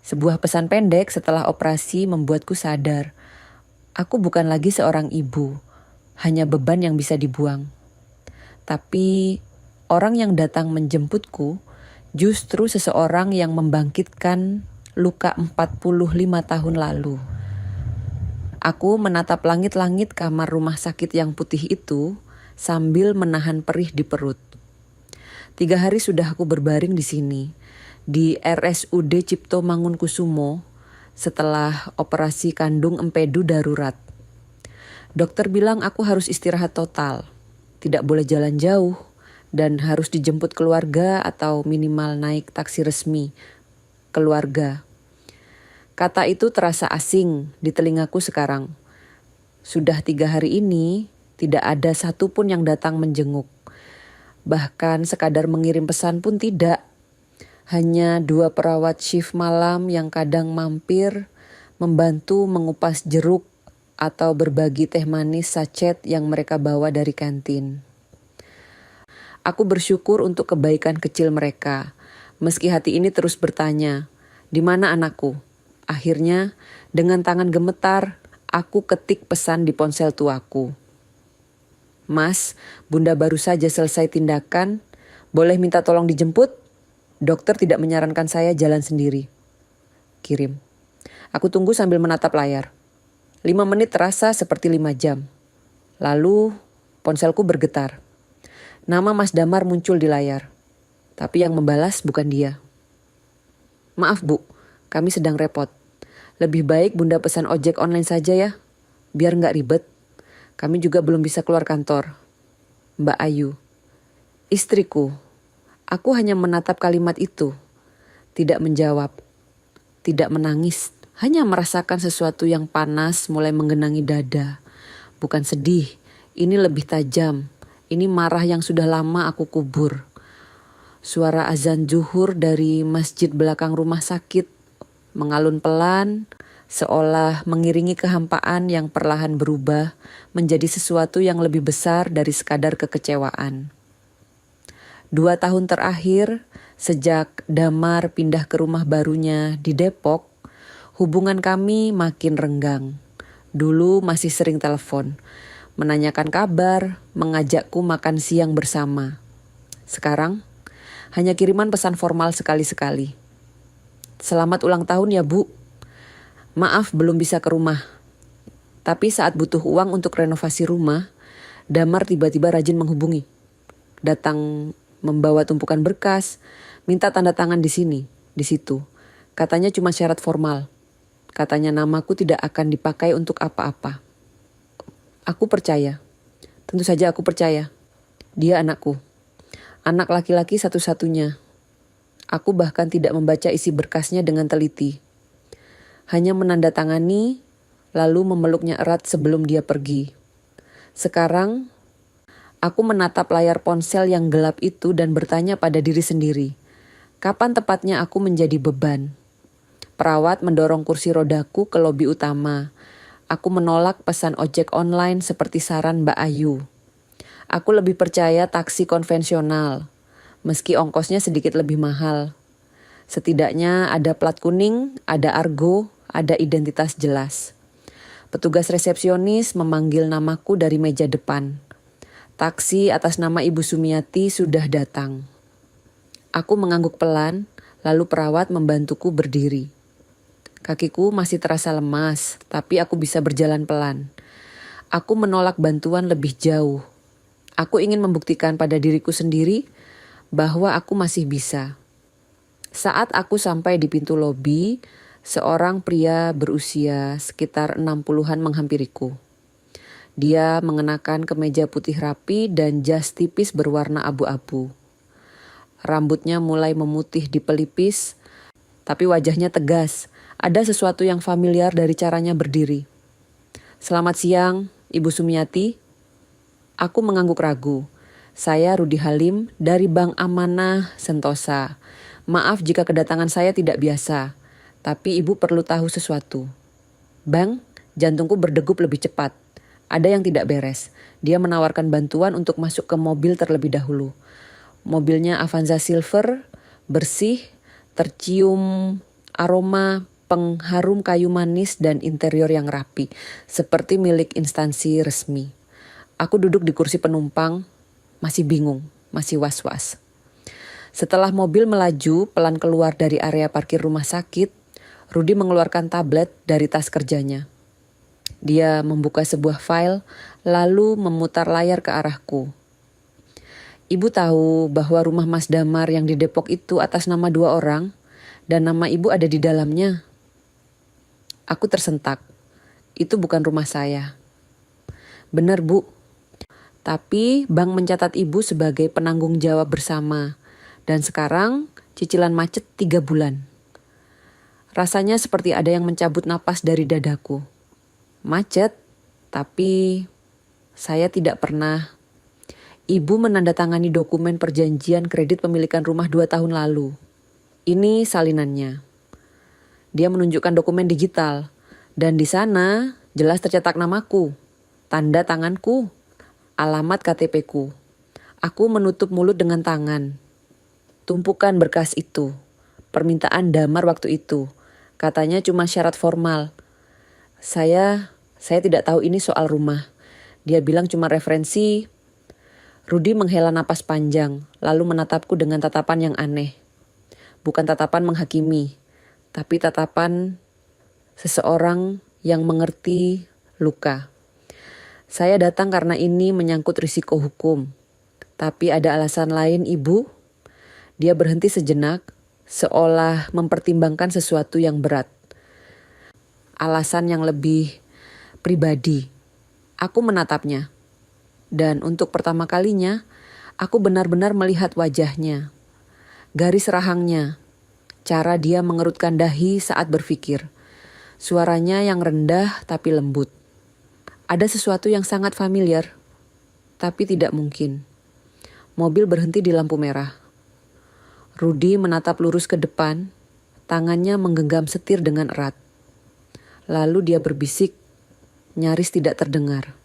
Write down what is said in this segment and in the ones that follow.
Sebuah pesan pendek setelah operasi membuatku sadar. Aku bukan lagi seorang ibu, hanya beban yang bisa dibuang. Tapi orang yang datang menjemputku justru seseorang yang membangkitkan luka 45 tahun lalu. Aku menatap langit-langit kamar rumah sakit yang putih itu sambil menahan perih di perut. 3 hari sudah aku berbaring di sini, di RSUD Cipto Mangunkusumo, setelah operasi kandung empedu darurat. Dokter bilang aku harus istirahat total, tidak boleh jalan jauh, dan harus dijemput keluarga atau minimal naik taksi resmi keluarga. Kata itu terasa asing di telingaku sekarang. Sudah 3 hari ini, tidak ada satupun yang datang menjenguk. Bahkan sekadar mengirim pesan pun tidak. Hanya 2 perawat shift malam yang kadang mampir, membantu mengupas jeruk atau berbagi teh manis sachet yang mereka bawa dari kantin. Aku bersyukur untuk kebaikan kecil mereka, meski hati ini terus bertanya, di mana anakku? Akhirnya, dengan tangan gemetar, aku ketik pesan di ponsel tuaku. Mas, Bunda baru saja selesai tindakan, boleh minta tolong dijemput? Dokter tidak menyarankan saya jalan sendiri. Kirim. Aku tunggu sambil menatap layar. 5 menit terasa seperti 5 jam. Lalu ponselku bergetar. Nama Mas Damar muncul di layar. Tapi yang membalas bukan dia. Maaf Bu, kami sedang repot. Lebih baik Bunda pesan ojek online saja ya, biar nggak ribet. Kami juga belum bisa keluar kantor. Mbak Ayu. Istriku. Aku hanya menatap kalimat itu, tidak menjawab, tidak menangis, hanya merasakan sesuatu yang panas mulai menggenangi dada. Bukan sedih, ini lebih tajam, ini marah yang sudah lama aku kubur. Suara azan zuhur dari masjid belakang rumah sakit mengalun pelan, seolah mengiringi kehampaan yang perlahan berubah menjadi sesuatu yang lebih besar dari sekadar kekecewaan. 2 tahun terakhir, sejak Damar pindah ke rumah barunya di Depok, hubungan kami makin renggang. Dulu masih sering telepon, menanyakan kabar, mengajakku makan siang bersama. Sekarang, hanya kiriman pesan formal sekali-sekali. Selamat ulang tahun ya Bu. Maaf belum bisa ke rumah. Tapi saat butuh uang untuk renovasi rumah, Damar tiba-tiba rajin menghubungi. Datang membawa tumpukan berkas, minta tanda tangan di sini, di situ. Katanya cuma syarat formal. Katanya namaku tidak akan dipakai untuk apa-apa. Aku percaya. Tentu saja aku percaya. Dia anakku. Anak laki-laki satu-satunya. Aku bahkan tidak membaca isi berkasnya dengan teliti. Hanya menandatangani, lalu memeluknya erat sebelum dia pergi. Sekarang, aku menatap layar ponsel yang gelap itu dan bertanya pada diri sendiri, kapan tepatnya aku menjadi beban? Perawat mendorong kursi rodaku ke lobi utama. Aku menolak pesan ojek online seperti saran Mbak Ayu. Aku lebih percaya taksi konvensional, meski ongkosnya sedikit lebih mahal. Setidaknya ada plat kuning, ada argo, ada identitas jelas. Petugas resepsionis memanggil namaku dari meja depan. Taksi atas nama Ibu Sumiati sudah datang. Aku mengangguk pelan, lalu perawat membantuku berdiri. Kakiku masih terasa lemas, tapi aku bisa berjalan pelan. Aku menolak bantuan lebih jauh. Aku ingin membuktikan pada diriku sendiri bahwa aku masih bisa. Saat aku sampai di pintu lobi, seorang pria berusia sekitar 60-an menghampiriku. Dia mengenakan kemeja putih rapi dan jas tipis berwarna abu-abu. Rambutnya mulai memutih di pelipis, tapi wajahnya tegas. Ada sesuatu yang familiar dari caranya berdiri. Selamat siang, Ibu Sumiati. Aku mengangguk ragu. Saya Rudi Halim dari Bank Amanah Sentosa. Maaf jika kedatangan saya tidak biasa, tapi Ibu perlu tahu sesuatu. Bang, jantungku berdegup lebih cepat. Ada yang tidak beres. Dia menawarkan bantuan untuk masuk ke mobil terlebih dahulu. Mobilnya Avanza Silver, bersih, tercium Aroma pengharum kayu manis dan interior yang rapi, seperti milik instansi resmi. Aku duduk di kursi penumpang, masih bingung, masih was-was. Setelah mobil melaju pelan keluar dari area parkir rumah sakit, Rudi mengeluarkan tablet dari tas kerjanya. Dia membuka sebuah file, lalu memutar layar ke arahku. Ibu tahu bahwa rumah Mas Damar yang di Depok itu atas nama 2 orang, dan nama ibu ada di dalamnya. Aku tersentak. Itu bukan rumah saya. Benar, Bu. Tapi bank mencatat ibu sebagai penanggung jawab bersama. Dan sekarang cicilan macet 3 bulan. Rasanya seperti ada yang mencabut napas dari dadaku. Macet, tapi saya tidak pernah. Ibu menandatangani dokumen perjanjian kredit pemilikan rumah 2 tahun lalu. Ini salinannya. Dia menunjukkan dokumen digital. Dan di sana jelas tercetak namaku, tanda tanganku, alamat KTP-ku. Aku menutup mulut dengan tangan. Tumpukan berkas itu. Permintaan Damar waktu itu. Katanya cuma syarat formal. Saya tidak tahu ini soal rumah. Dia bilang cuma referensi. Rudi menghela napas panjang, lalu menatapku dengan tatapan yang aneh. Bukan tatapan menghakimi, tapi tatapan seseorang yang mengerti luka. Saya datang karena ini menyangkut risiko hukum. Tapi ada alasan lain, Ibu? Dia berhenti sejenak, seolah mempertimbangkan sesuatu yang berat. Alasan yang lebih pribadi. Aku menatapnya. Dan untuk pertama kalinya, aku benar-benar melihat wajahnya. Garis rahangnya, cara dia mengerutkan dahi saat berpikir. Suaranya yang rendah tapi lembut. Ada sesuatu yang sangat familiar, tapi tidak mungkin. Mobil berhenti di lampu merah. Rudi menatap lurus ke depan, tangannya menggenggam setir dengan erat. Lalu dia berbisik, nyaris tidak terdengar.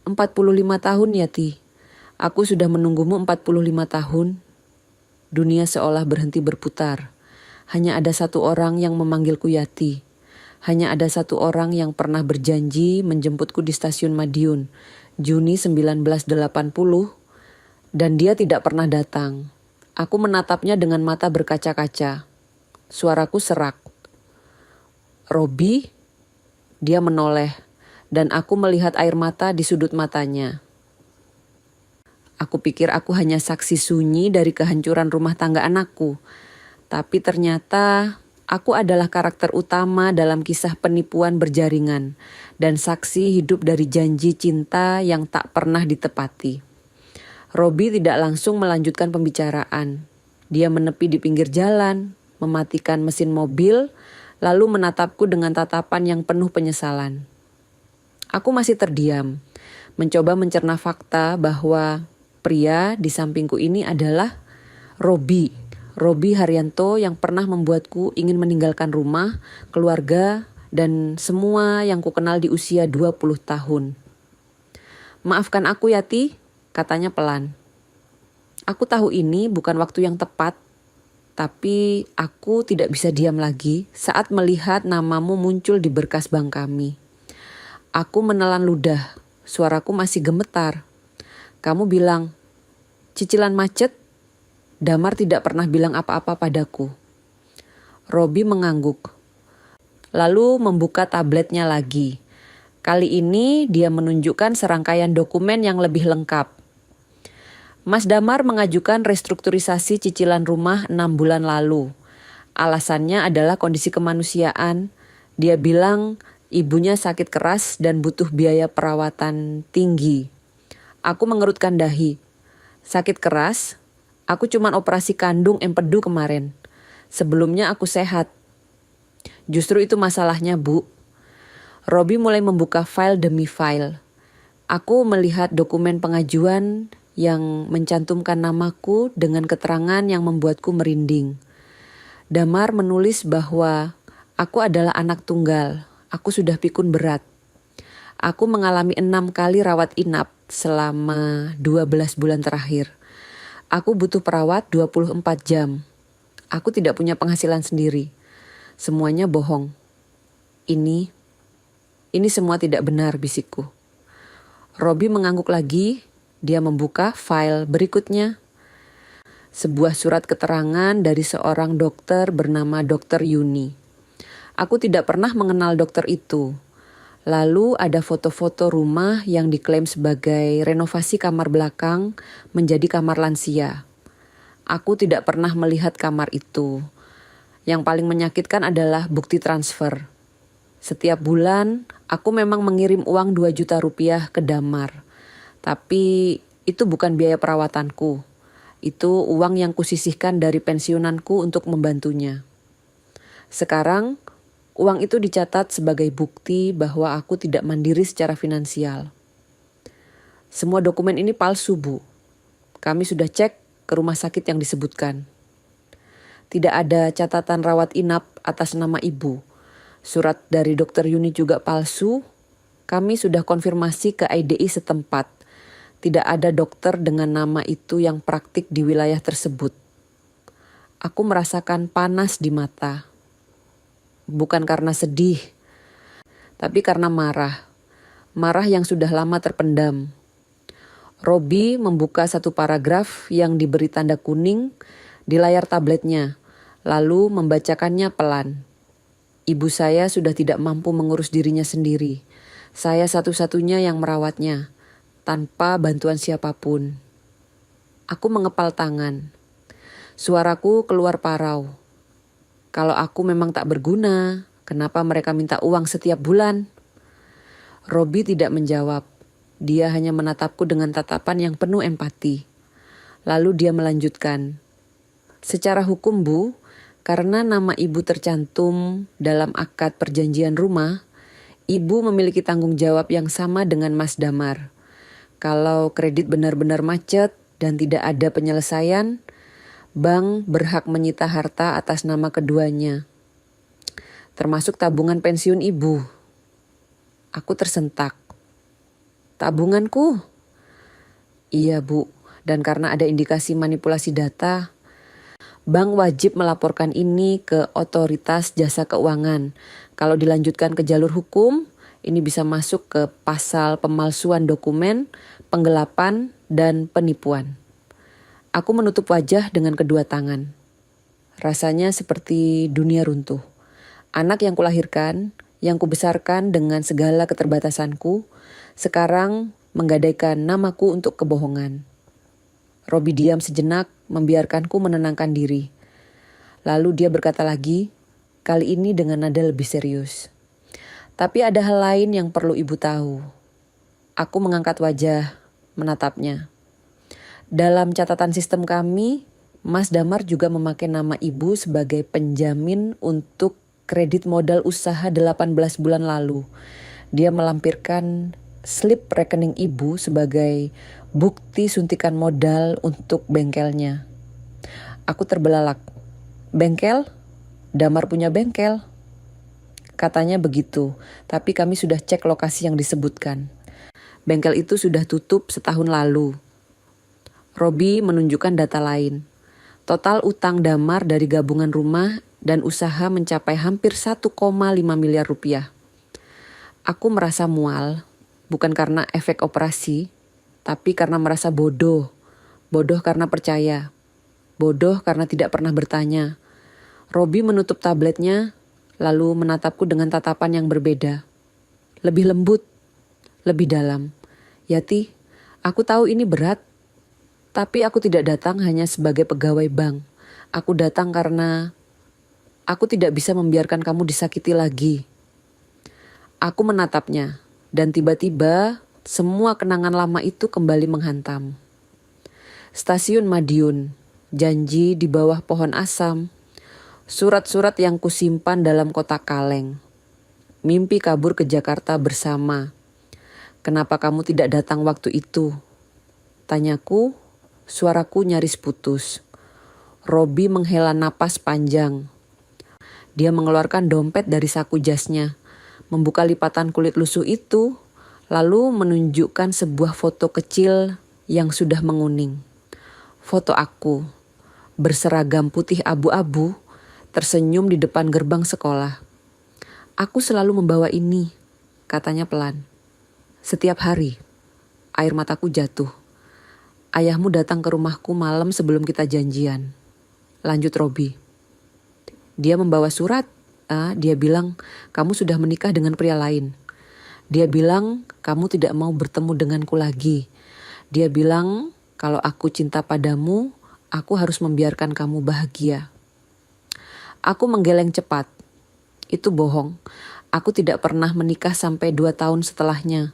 45 tahun Yati, aku sudah menunggumu 45 tahun. Dunia seolah berhenti berputar. Hanya ada satu orang yang memanggilku Yati. Hanya ada satu orang yang pernah berjanji menjemputku di stasiun Madiun, Juni 1980, dan dia tidak pernah datang. Aku menatapnya dengan mata berkaca-kaca. Suaraku serak. Robi? Dia menoleh, dan aku melihat air mata di sudut matanya. Aku pikir aku hanya saksi sunyi dari kehancuran rumah tangga anakku. Tapi ternyata aku adalah karakter utama dalam kisah penipuan berjaringan dan saksi hidup dari janji cinta yang tak pernah ditepati. Robi tidak langsung melanjutkan pembicaraan. Dia menepi di pinggir jalan, mematikan mesin mobil, lalu menatapku dengan tatapan yang penuh penyesalan. Aku masih terdiam, mencoba mencerna fakta bahwa pria di sampingku ini adalah Robi Haryanto yang pernah membuatku ingin meninggalkan rumah, keluarga, dan semua yang kukenal di usia 20 tahun. Maafkan aku Yati, katanya pelan. Aku tahu ini bukan waktu yang tepat, tapi aku tidak bisa diam lagi saat melihat namamu muncul di berkas bank kami. Aku menelan ludah, suaraku masih gemetar. Kamu bilang, cicilan macet? Damar tidak pernah bilang apa-apa padaku. Robi mengangguk. Lalu membuka tabletnya lagi. Kali ini dia menunjukkan serangkaian dokumen yang lebih lengkap. Mas Damar mengajukan restrukturisasi cicilan rumah 6 bulan lalu. Alasannya adalah kondisi kemanusiaan. Dia bilang ibunya sakit keras dan butuh biaya perawatan tinggi. Aku mengerutkan dahi. Sakit keras? Aku cuman operasi kandung empedu kemarin. Sebelumnya aku sehat. Justru itu masalahnya, Bu. Robi mulai membuka file demi file. Aku melihat dokumen pengajuan yang mencantumkan namaku dengan keterangan yang membuatku merinding. Damar menulis bahwa aku adalah anak tunggal. Aku sudah pikun berat. Aku mengalami 6 kali rawat inap selama 12 bulan terakhir. Aku butuh perawat 24 jam. Aku tidak punya penghasilan sendiri. Semuanya bohong. Ini semua tidak benar, bisikku. Robi mengangguk lagi. Dia membuka file berikutnya. Sebuah surat keterangan dari seorang dokter bernama Dr. Yuni. Aku tidak pernah mengenal dokter itu. Lalu ada foto-foto rumah yang diklaim sebagai renovasi kamar belakang menjadi kamar lansia. Aku tidak pernah melihat kamar itu. Yang paling menyakitkan adalah bukti transfer. Setiap bulan aku memang mengirim uang 2 juta rupiah ke Damar. Tapi itu bukan biaya perawatanku. Itu uang yang kusisihkan dari pensiunanku untuk membantunya. Sekarang uang itu dicatat sebagai bukti bahwa aku tidak mandiri secara finansial. Semua dokumen ini palsu, Bu. Kami sudah cek ke rumah sakit yang disebutkan. Tidak ada catatan rawat inap atas nama Ibu. Surat dari Dr. Yuni juga palsu. Kami sudah konfirmasi ke IDI setempat. Tidak ada dokter dengan nama itu yang praktik di wilayah tersebut. Aku merasakan panas di mata. Bukan karena sedih, tapi karena marah. Marah yang sudah lama terpendam. Robi membuka satu paragraf yang diberi tanda kuning di layar tabletnya, lalu membacakannya pelan. Ibu saya sudah tidak mampu mengurus dirinya sendiri. Saya satu-satunya yang merawatnya, tanpa bantuan siapapun. Aku mengepal tangan. Suaraku keluar parau. Kalau aku memang tak berguna, kenapa mereka minta uang setiap bulan? Robi tidak menjawab. Dia hanya menatapku dengan tatapan yang penuh empati. Lalu dia melanjutkan. Secara hukum, Bu, karena nama Ibu tercantum dalam akad perjanjian rumah, Ibu memiliki tanggung jawab yang sama dengan Mas Damar. Kalau kredit benar-benar macet dan tidak ada penyelesaian, bank berhak menyita harta atas nama keduanya, termasuk tabungan pensiun Ibu. Aku tersentak. Tabunganku? Iya, Bu, dan karena ada indikasi manipulasi data, bank wajib melaporkan ini ke otoritas jasa keuangan. Kalau dilanjutkan ke jalur hukum, ini bisa masuk ke pasal pemalsuan dokumen, penggelapan, dan penipuan. Aku menutup wajah dengan kedua tangan. Rasanya seperti dunia runtuh. Anak yang kulahirkan, yang kubesarkan dengan segala keterbatasanku, sekarang menggadaikan namaku untuk kebohongan. Robi diam sejenak, membiarkanku menenangkan diri. Lalu dia berkata lagi, kali ini dengan nada lebih serius. Tapi ada hal lain yang perlu Ibu tahu. Aku mengangkat wajah, menatapnya. Dalam catatan sistem kami, Mas Damar juga memakai nama Ibu sebagai penjamin untuk kredit modal usaha 18 bulan lalu. Dia melampirkan slip rekening Ibu sebagai bukti suntikan modal untuk bengkelnya. Aku terbelalak. Bengkel? Damar punya bengkel. Katanya begitu, tapi kami sudah cek lokasi yang disebutkan. Bengkel itu sudah tutup setahun lalu. Robi menunjukkan data lain. Total utang Damar dari gabungan rumah dan usaha mencapai hampir 1,5 miliar rupiah. Aku merasa mual, bukan karena efek operasi, tapi karena merasa bodoh. Bodoh karena percaya. Bodoh karena tidak pernah bertanya. Robi menutup tabletnya, lalu menatapku dengan tatapan yang berbeda. Lebih lembut, lebih dalam. Yati, aku tahu ini berat. Tapi aku tidak datang hanya sebagai pegawai bank. Aku datang karena aku tidak bisa membiarkan kamu disakiti lagi. Aku menatapnya, dan tiba-tiba semua kenangan lama itu kembali menghantam. Stasiun Madiun, janji di bawah pohon asam, surat-surat yang kusimpan dalam kotak kaleng, mimpi kabur ke Jakarta bersama. Kenapa kamu tidak datang waktu itu? Tanyaku. Suaraku nyaris putus. Robi menghela napas panjang. Dia mengeluarkan dompet dari saku jasnya, membuka lipatan kulit lusuh itu, lalu menunjukkan sebuah foto kecil yang sudah menguning. Foto aku. berseragam putih abu-abu, tersenyum di depan gerbang sekolah. "Aku selalu membawa ini," katanya pelan. "Setiap hari." Air mataku jatuh. "Ayahmu datang ke rumahku malam sebelum kita janjian," lanjut Robi. "Dia membawa surat. Dia bilang kamu sudah menikah dengan pria lain. Dia bilang kamu tidak mau bertemu denganku lagi. Dia bilang kalau aku cinta padamu, aku harus membiarkan kamu bahagia." Aku menggeleng cepat. Itu bohong. Aku tidak pernah menikah sampai 2 tahun setelahnya.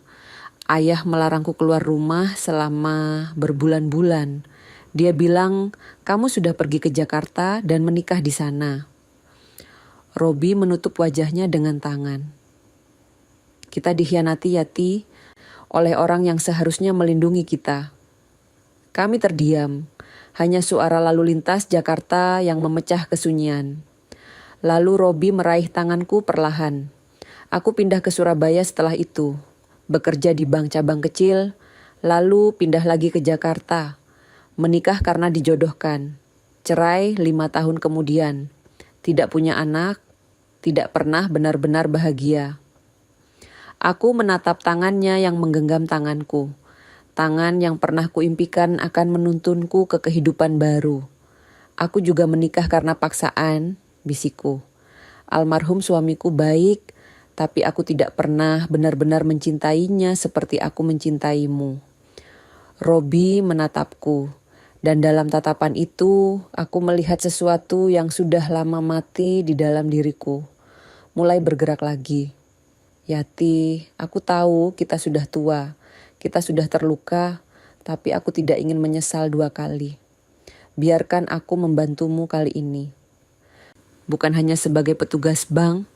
Ayah melarangku keluar rumah selama berbulan-bulan. Dia bilang, "Kamu sudah pergi ke Jakarta dan menikah di sana." Robi menutup wajahnya dengan tangan. "Kita dikhianati, Yati, oleh orang yang seharusnya melindungi kita." Kami terdiam. Hanya suara lalu lintas Jakarta yang memecah kesunyian. Lalu Robi meraih tanganku perlahan. Aku pindah ke Surabaya setelah itu. Bekerja di bank cabang kecil, lalu pindah lagi ke Jakarta. Menikah karena dijodohkan. Cerai 5 tahun kemudian. Tidak punya anak, tidak pernah benar-benar bahagia. Aku menatap tangannya yang menggenggam tanganku. Tangan yang pernah kuimpikan akan menuntunku ke kehidupan baru. "Aku juga menikah karena paksaan," bisikku. "Almarhum suamiku baik, tapi aku tidak pernah benar-benar mencintainya seperti aku mencintaimu." Robi menatapku, dan dalam tatapan itu aku melihat sesuatu yang sudah lama mati di dalam diriku. Mulai bergerak lagi. "Yati, aku tahu kita sudah tua, kita sudah terluka, tapi aku tidak ingin menyesal 2 kali. Biarkan aku membantumu kali ini. Bukan hanya sebagai petugas bank,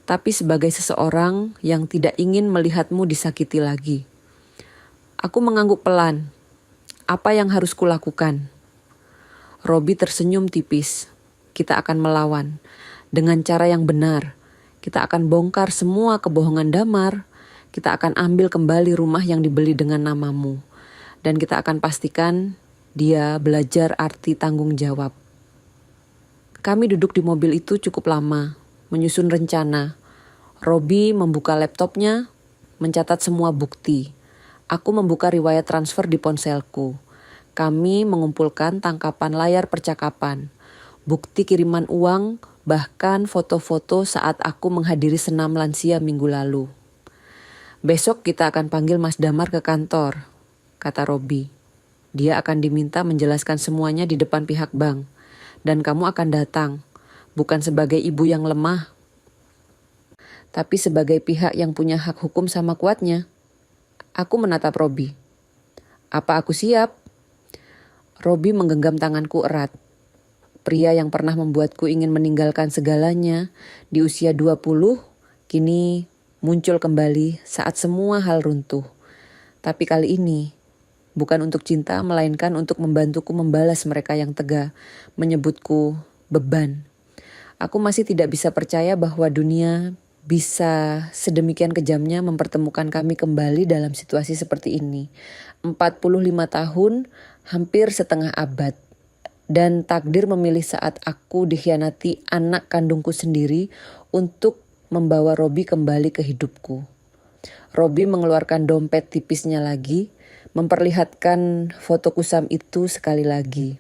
tapi sebagai seseorang yang tidak ingin melihatmu disakiti lagi." Aku mengangguk pelan. Apa yang harus kulakukan? Robi tersenyum tipis. "Kita akan melawan. Dengan cara yang benar. Kita akan bongkar semua kebohongan Damar. Kita akan ambil kembali rumah yang dibeli dengan namamu. Dan kita akan pastikan dia belajar arti tanggung jawab." Kami duduk di mobil itu cukup lama, menyusun rencana. Robi membuka laptopnya, mencatat semua bukti. Aku membuka riwayat transfer di ponselku. Kami mengumpulkan tangkapan layar percakapan, bukti kiriman uang, bahkan foto-foto saat aku menghadiri senam lansia minggu lalu. "Besok kita akan panggil Mas Damar ke kantor," kata Robi. "Dia akan diminta menjelaskan semuanya di depan pihak bank. Dan kamu akan datang, bukan sebagai ibu yang lemah, tapi sebagai pihak yang punya hak hukum sama kuatnya." Aku menatap Robi. "Apa aku siap?" Robi menggenggam tanganku erat. Pria yang pernah membuatku ingin meninggalkan segalanya di usia 20, kini muncul kembali saat semua hal runtuh. Tapi kali ini, bukan untuk cinta, melainkan untuk membantuku membalas mereka yang tega, menyebutku beban. Aku masih tidak bisa percaya bahwa dunia bisa sedemikian kejamnya mempertemukan kami kembali dalam situasi seperti ini. 45 tahun, hampir setengah abad. Dan takdir memilih saat aku dikhianati anak kandungku sendiri untuk membawa Robi kembali ke hidupku. Robi mengeluarkan dompet tipisnya lagi, memperlihatkan foto kusam itu sekali lagi.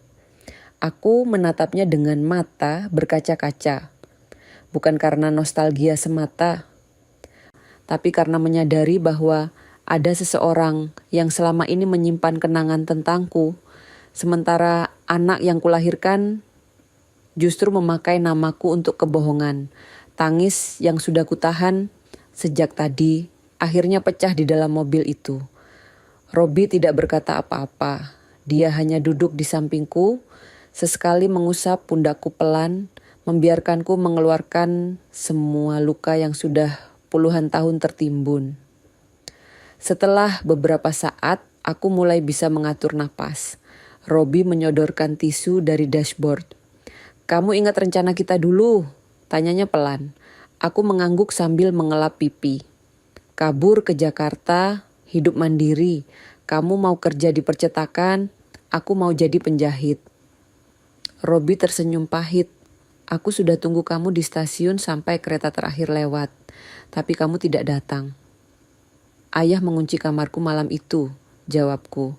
Aku menatapnya dengan mata berkaca-kaca. Bukan karena nostalgia semata, tapi karena menyadari bahwa ada seseorang yang selama ini menyimpan kenangan tentangku, sementara anak yang kulahirkan justru memakai namaku untuk kebohongan. Tangis yang sudah kutahan sejak tadi akhirnya pecah di dalam mobil itu. Robi tidak berkata apa-apa. Dia hanya duduk di sampingku, sesekali mengusap pundakku pelan, membiarkanku mengeluarkan semua luka yang sudah puluhan tahun tertimbun. Setelah beberapa saat, aku mulai bisa mengatur napas. Robi menyodorkan tisu dari dashboard. "Kamu ingat rencana kita dulu?" tanyanya pelan. Aku mengangguk sambil mengelap pipi. "Kabur ke Jakarta, hidup mandiri. Kamu mau kerja di percetakan, aku mau jadi penjahit." Robi tersenyum pahit. Aku sudah tunggu kamu di stasiun sampai kereta terakhir lewat, tapi kamu tidak datang. Ayah mengunci kamarku malam itu, jawabku.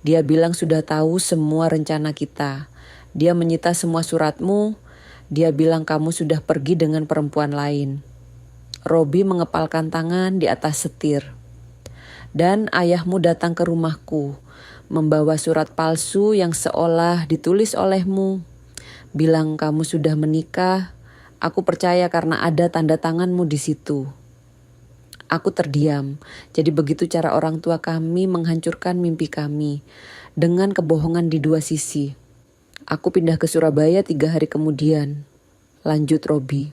Dia bilang sudah tahu semua rencana kita. Dia menyita semua suratmu. Dia bilang kamu sudah pergi dengan perempuan lain. Robi mengepalkan tangan di atas setir. Dan ayahmu datang ke rumahku, membawa surat palsu yang seolah ditulis olehmu. Bilang kamu sudah menikah. Aku percaya karena ada tanda tanganmu di situ. Aku terdiam. Jadi begitu cara orang tua kami menghancurkan mimpi kami dengan kebohongan di dua sisi. Aku pindah ke Surabaya 3 hari kemudian. Lanjut Robi.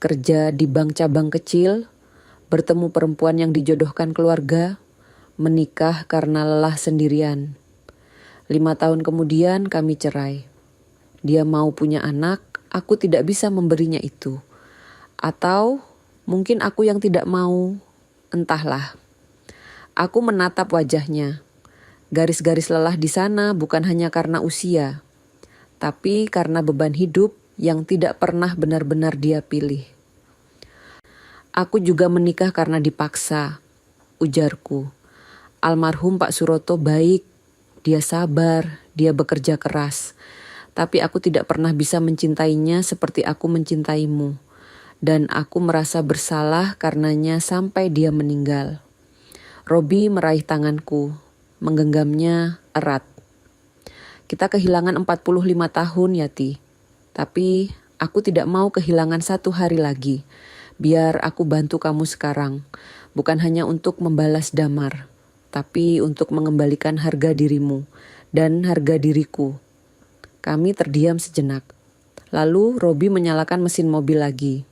Kerja di bank cabang kecil, bertemu perempuan yang dijodohkan keluarga, menikah karena lelah sendirian. 5 tahun kemudian kami cerai. Dia mau punya anak, aku tidak bisa memberinya itu. Atau mungkin aku yang tidak mau, entahlah. Aku menatap wajahnya. Garis-garis lelah di sana bukan hanya karena usia, tapi karena beban hidup yang tidak pernah benar-benar dia pilih. Aku juga menikah karena dipaksa, ujarku. Almarhum Pak Suroto baik, dia sabar, dia bekerja keras. Tapi aku tidak pernah bisa mencintainya seperti aku mencintaimu. Dan aku merasa bersalah karenanya sampai dia meninggal. Robi meraih tanganku, menggenggamnya erat. Kita kehilangan 45 tahun, Yati. Tapi aku tidak mau kehilangan 1 hari lagi. Biar aku bantu kamu sekarang. Bukan hanya untuk membalas Damar, tapi untuk mengembalikan harga dirimu dan harga diriku. Kami terdiam sejenak. Lalu Robi menyalakan mesin mobil lagi.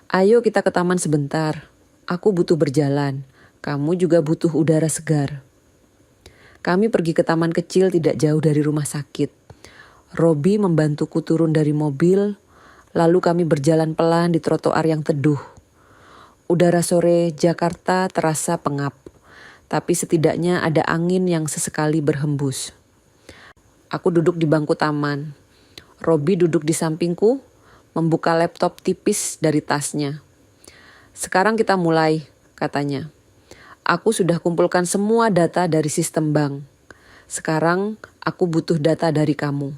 Ayo kita ke taman sebentar. Aku butuh berjalan. Kamu juga butuh udara segar. Kami pergi ke taman kecil tidak jauh dari rumah sakit. Robi membantuku turun dari mobil, lalu kami berjalan pelan di trotoar yang teduh. Udara sore Jakarta terasa pengap, tapi setidaknya ada angin yang sesekali berhembus. Aku duduk di bangku taman. Robi duduk di sampingku, membuka laptop tipis dari tasnya. Sekarang kita mulai, katanya. Aku sudah kumpulkan semua data dari sistem bank. Sekarang aku butuh data dari kamu.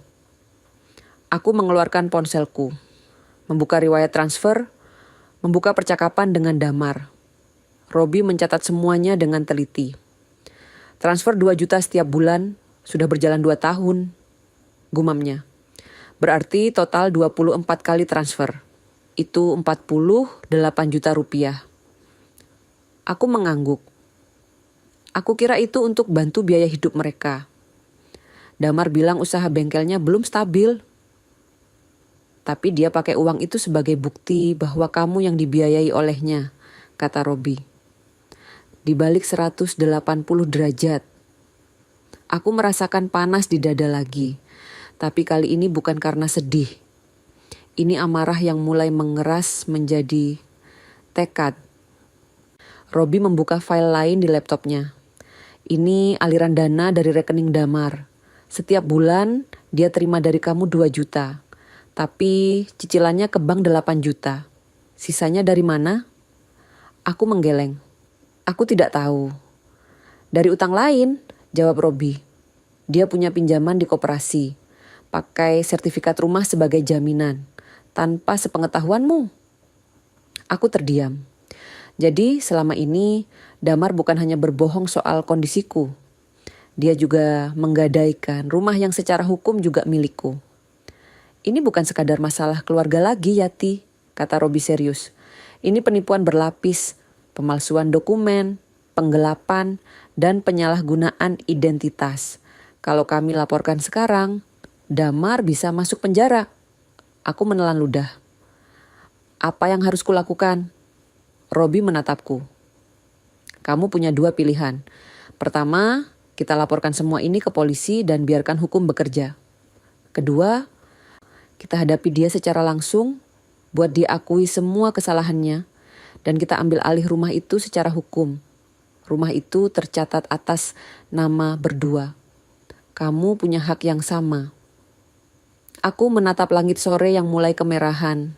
Aku mengeluarkan ponselku, membuka riwayat transfer, membuka percakapan dengan Damar. Robi mencatat semuanya dengan teliti. Transfer 2 juta setiap bulan, sudah berjalan 2 tahun, gumamnya. Berarti total 24 kali transfer. Itu 48 juta rupiah. Aku mengangguk. Aku kira itu untuk bantu biaya hidup mereka. Damar bilang usaha bengkelnya belum stabil. Tapi dia pakai uang itu sebagai bukti bahwa kamu yang dibiayai olehnya, kata Robi. Di balik 180 derajat. Aku merasakan panas di dada lagi. Tapi kali ini bukan karena sedih. Ini amarah yang mulai mengeras menjadi tekad. Robi membuka file lain di laptopnya. Ini aliran dana dari rekening Damar. Setiap bulan dia terima dari kamu 2 juta. Tapi cicilannya ke bank 8 juta. Sisanya dari mana? Aku menggeleng. Aku tidak tahu. Dari utang lain, jawab Robi. Dia punya pinjaman di koperasi. Pakai sertifikat rumah sebagai jaminan, tanpa sepengetahuanmu. Aku terdiam. Jadi selama ini Damar bukan hanya berbohong soal kondisiku. Dia juga menggadaikan rumah yang secara hukum juga milikku. Ini bukan sekadar masalah keluarga lagi, Yati, kata Robi serius. Ini penipuan berlapis, pemalsuan dokumen, penggelapan, dan penyalahgunaan identitas. Kalau kami laporkan sekarang, Damar bisa masuk penjara. Aku menelan ludah. Apa yang harus kulakukan? Robi menatapku. Kamu punya 2 pilihan. Pertama, kita laporkan semua ini ke polisi dan biarkan hukum bekerja. Kedua, kita hadapi dia secara langsung, buat dia akui semua kesalahannya, dan kita ambil alih rumah itu secara hukum. Rumah itu tercatat atas nama berdua. Kamu punya hak yang sama. Aku menatap langit sore yang mulai kemerahan.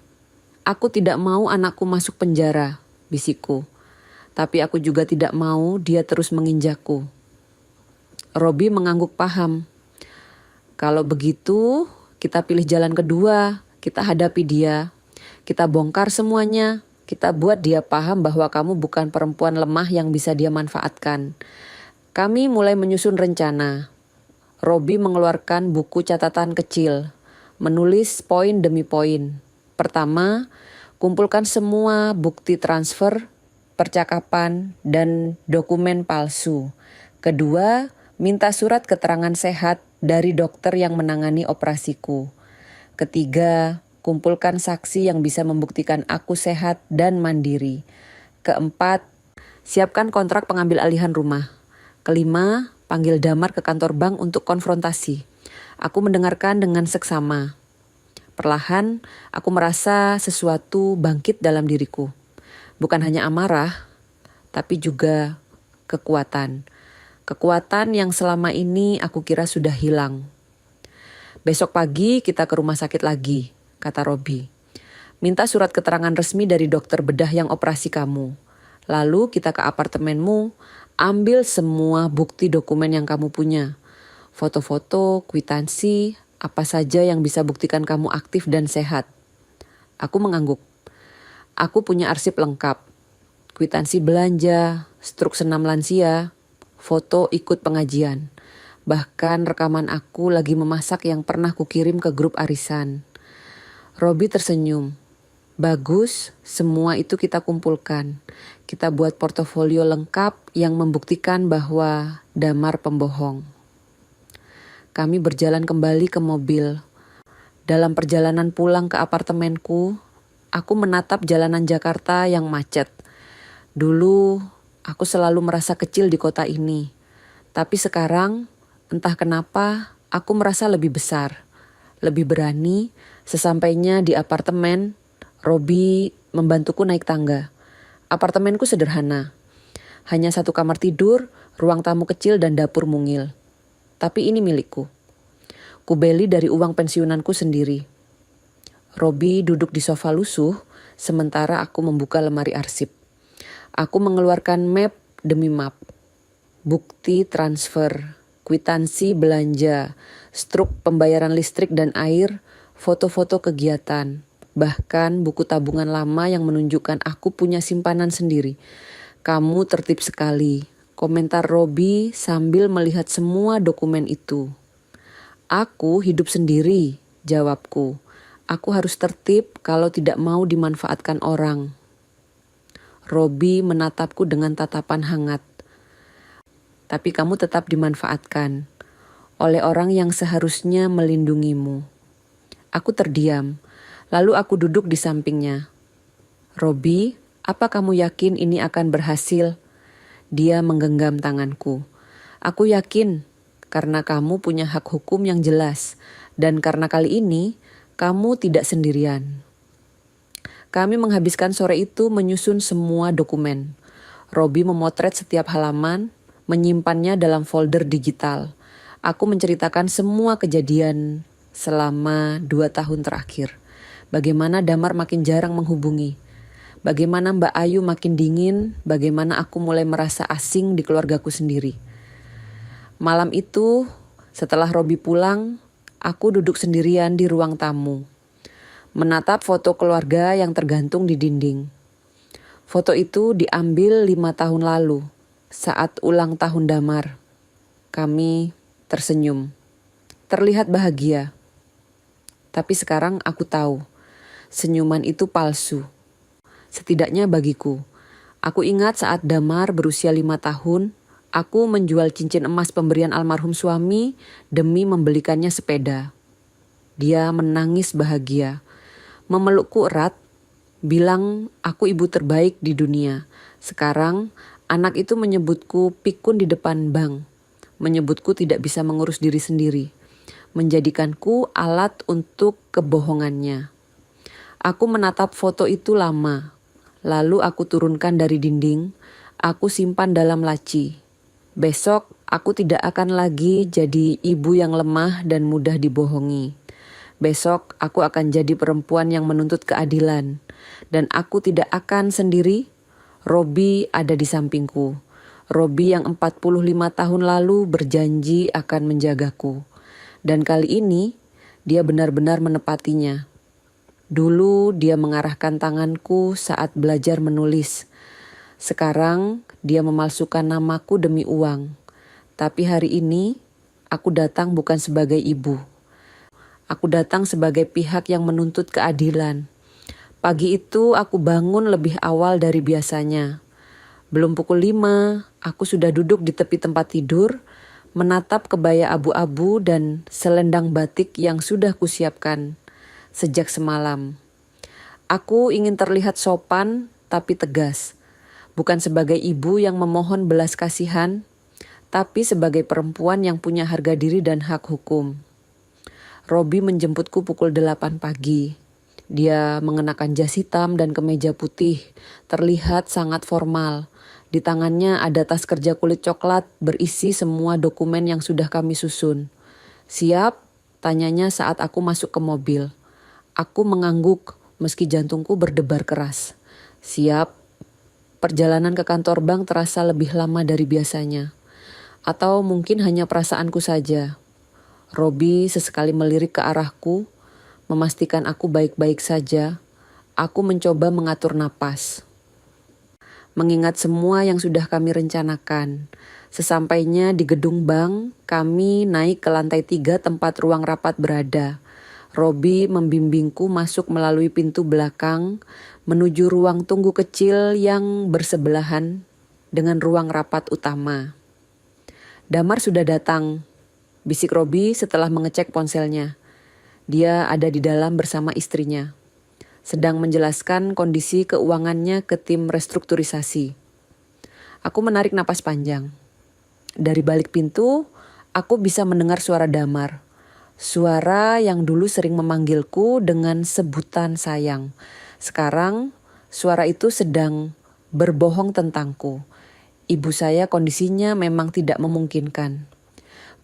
Aku tidak mau anakku masuk penjara, bisikku. Tapi aku juga tidak mau dia terus menginjakku. Robi mengangguk paham. Kalau begitu, kita pilih jalan kedua. Kita hadapi dia. Kita bongkar semuanya. Kita buat dia paham bahwa kamu bukan perempuan lemah yang bisa dia manfaatkan. Kami mulai menyusun rencana. Robi mengeluarkan buku catatan kecil. Menulis poin demi poin. Pertama, kumpulkan semua bukti transfer, percakapan, dan dokumen palsu. Kedua, minta surat keterangan sehat dari dokter yang menangani operasiku. Ketiga, kumpulkan saksi yang bisa membuktikan aku sehat dan mandiri. Keempat, siapkan kontrak pengambil alihan rumah. Kelima, panggil Damar ke kantor bank untuk konfrontasi. Aku mendengarkan dengan seksama. Perlahan, aku merasa sesuatu bangkit dalam diriku. Bukan hanya amarah, tapi juga kekuatan. Kekuatan yang selama ini aku kira sudah hilang. Besok pagi kita ke rumah sakit lagi, kata Robi. Minta surat keterangan resmi dari dokter bedah yang operasi kamu. Lalu kita ke apartemenmu, ambil semua bukti dokumen yang kamu punya. Foto-foto, kwitansi, apa saja yang bisa buktikan kamu aktif dan sehat. Aku mengangguk. Aku punya arsip lengkap. Kwitansi belanja, struk senam lansia, foto ikut pengajian. Bahkan rekaman aku lagi memasak yang pernah kukirim ke grup arisan. Robi tersenyum. Bagus, semua itu kita kumpulkan. Kita buat portofolio lengkap yang membuktikan bahwa Damar pembohong. Kami berjalan kembali ke mobil. Dalam perjalanan pulang ke apartemenku, aku menatap jalanan Jakarta yang macet. Dulu, aku selalu merasa kecil di kota ini. Tapi sekarang, entah kenapa, aku merasa lebih besar. Lebih berani, sesampainya di apartemen, Robi membantuku naik tangga. Apartemenku sederhana. Hanya satu kamar tidur, ruang tamu kecil dan dapur mungil. Tapi ini milikku. Kubeli dari uang pensiunanku sendiri. Robi duduk di sofa lusuh, sementara aku membuka lemari arsip. Aku mengeluarkan map demi map. Bukti transfer, kwitansi belanja, struk pembayaran listrik dan air, foto-foto kegiatan. Bahkan buku tabungan lama yang menunjukkan aku punya simpanan sendiri. Kamu tertib sekali. Komentar Robi sambil melihat semua dokumen itu. Aku hidup sendiri, jawabku. Aku harus tertib kalau tidak mau dimanfaatkan orang. Robi menatapku dengan tatapan hangat. Tapi kamu tetap dimanfaatkan oleh orang yang seharusnya melindungimu. Aku terdiam, lalu aku duduk di sampingnya. Robi, apa kamu yakin ini akan berhasil? Dia menggenggam tanganku. Aku yakin karena kamu punya hak hukum yang jelas dan karena kali ini kamu tidak sendirian. Kami menghabiskan sore itu menyusun semua dokumen. Robi memotret setiap halaman, menyimpannya dalam folder digital. Aku menceritakan semua kejadian selama 2 tahun terakhir. Bagaimana Damar makin jarang menghubungi. Bagaimana Mbak Ayu makin dingin, bagaimana aku mulai merasa asing di keluargaku sendiri. Malam itu, setelah Robi pulang, aku duduk sendirian di ruang tamu. Menatap foto keluarga yang tergantung di dinding. Foto itu diambil 5 tahun lalu, saat ulang tahun Damar. Kami tersenyum, terlihat bahagia. Tapi sekarang aku tahu, senyuman itu palsu. Setidaknya bagiku. Aku ingat saat Damar berusia 5 tahun, aku menjual cincin emas pemberian almarhum suami demi membelikannya sepeda. Dia menangis bahagia, memelukku erat, bilang aku ibu terbaik di dunia. Sekarang anak itu menyebutku pikun di depan bank, menyebutku tidak bisa mengurus diri sendiri, menjadikanku alat untuk kebohongannya. Aku menatap foto itu lama. Lalu aku turunkan dari dinding, aku simpan dalam laci. Besok aku tidak akan lagi jadi ibu yang lemah dan mudah dibohongi. Besok aku akan jadi perempuan yang menuntut keadilan. Dan aku tidak akan sendiri. Robi ada di sampingku. Robi yang 45 tahun lalu berjanji akan menjagaku. Dan kali ini dia benar-benar menepatinya. Dulu dia mengarahkan tanganku saat belajar menulis. Sekarang dia memalsukan namaku demi uang. Tapi hari ini aku datang bukan sebagai ibu. Aku datang sebagai pihak yang menuntut keadilan. Pagi itu aku bangun lebih awal dari biasanya. Belum pukul 5, aku sudah duduk di tepi tempat tidur, menatap kebaya abu-abu dan selendang batik yang sudah kusiapkan sejak semalam. Aku ingin terlihat sopan tapi tegas, bukan sebagai ibu yang memohon belas kasihan, tapi sebagai perempuan yang punya harga diri dan hak hukum. Robi menjemputku pukul 8 pagi. Dia mengenakan jas hitam dan kemeja putih, terlihat sangat formal. Di tangannya ada tas kerja kulit coklat berisi semua dokumen yang sudah kami susun. "Siap?" tanyanya saat aku masuk ke mobil. Aku mengangguk meski jantungku berdebar keras. "Siap." Perjalanan ke kantor bank terasa lebih lama dari biasanya. Atau mungkin hanya perasaanku saja. Robi sesekali melirik ke arahku, memastikan aku baik-baik saja. Aku mencoba mengatur napas. Mengingat semua yang sudah kami rencanakan. Sesampainya di gedung bank, kami naik ke lantai 3 tempat ruang rapat berada. Robi membimbingku masuk melalui pintu belakang menuju ruang tunggu kecil yang bersebelahan dengan ruang rapat utama. "Damar sudah datang," bisik Robi setelah mengecek ponselnya. Dia ada di dalam bersama istrinya, sedang menjelaskan kondisi keuangannya ke tim restrukturisasi. Aku menarik napas panjang. Dari balik pintu, aku bisa mendengar suara Damar. Suara yang dulu sering memanggilku dengan sebutan sayang. Sekarang, suara itu sedang berbohong tentangku. Ibu saya kondisinya memang tidak memungkinkan.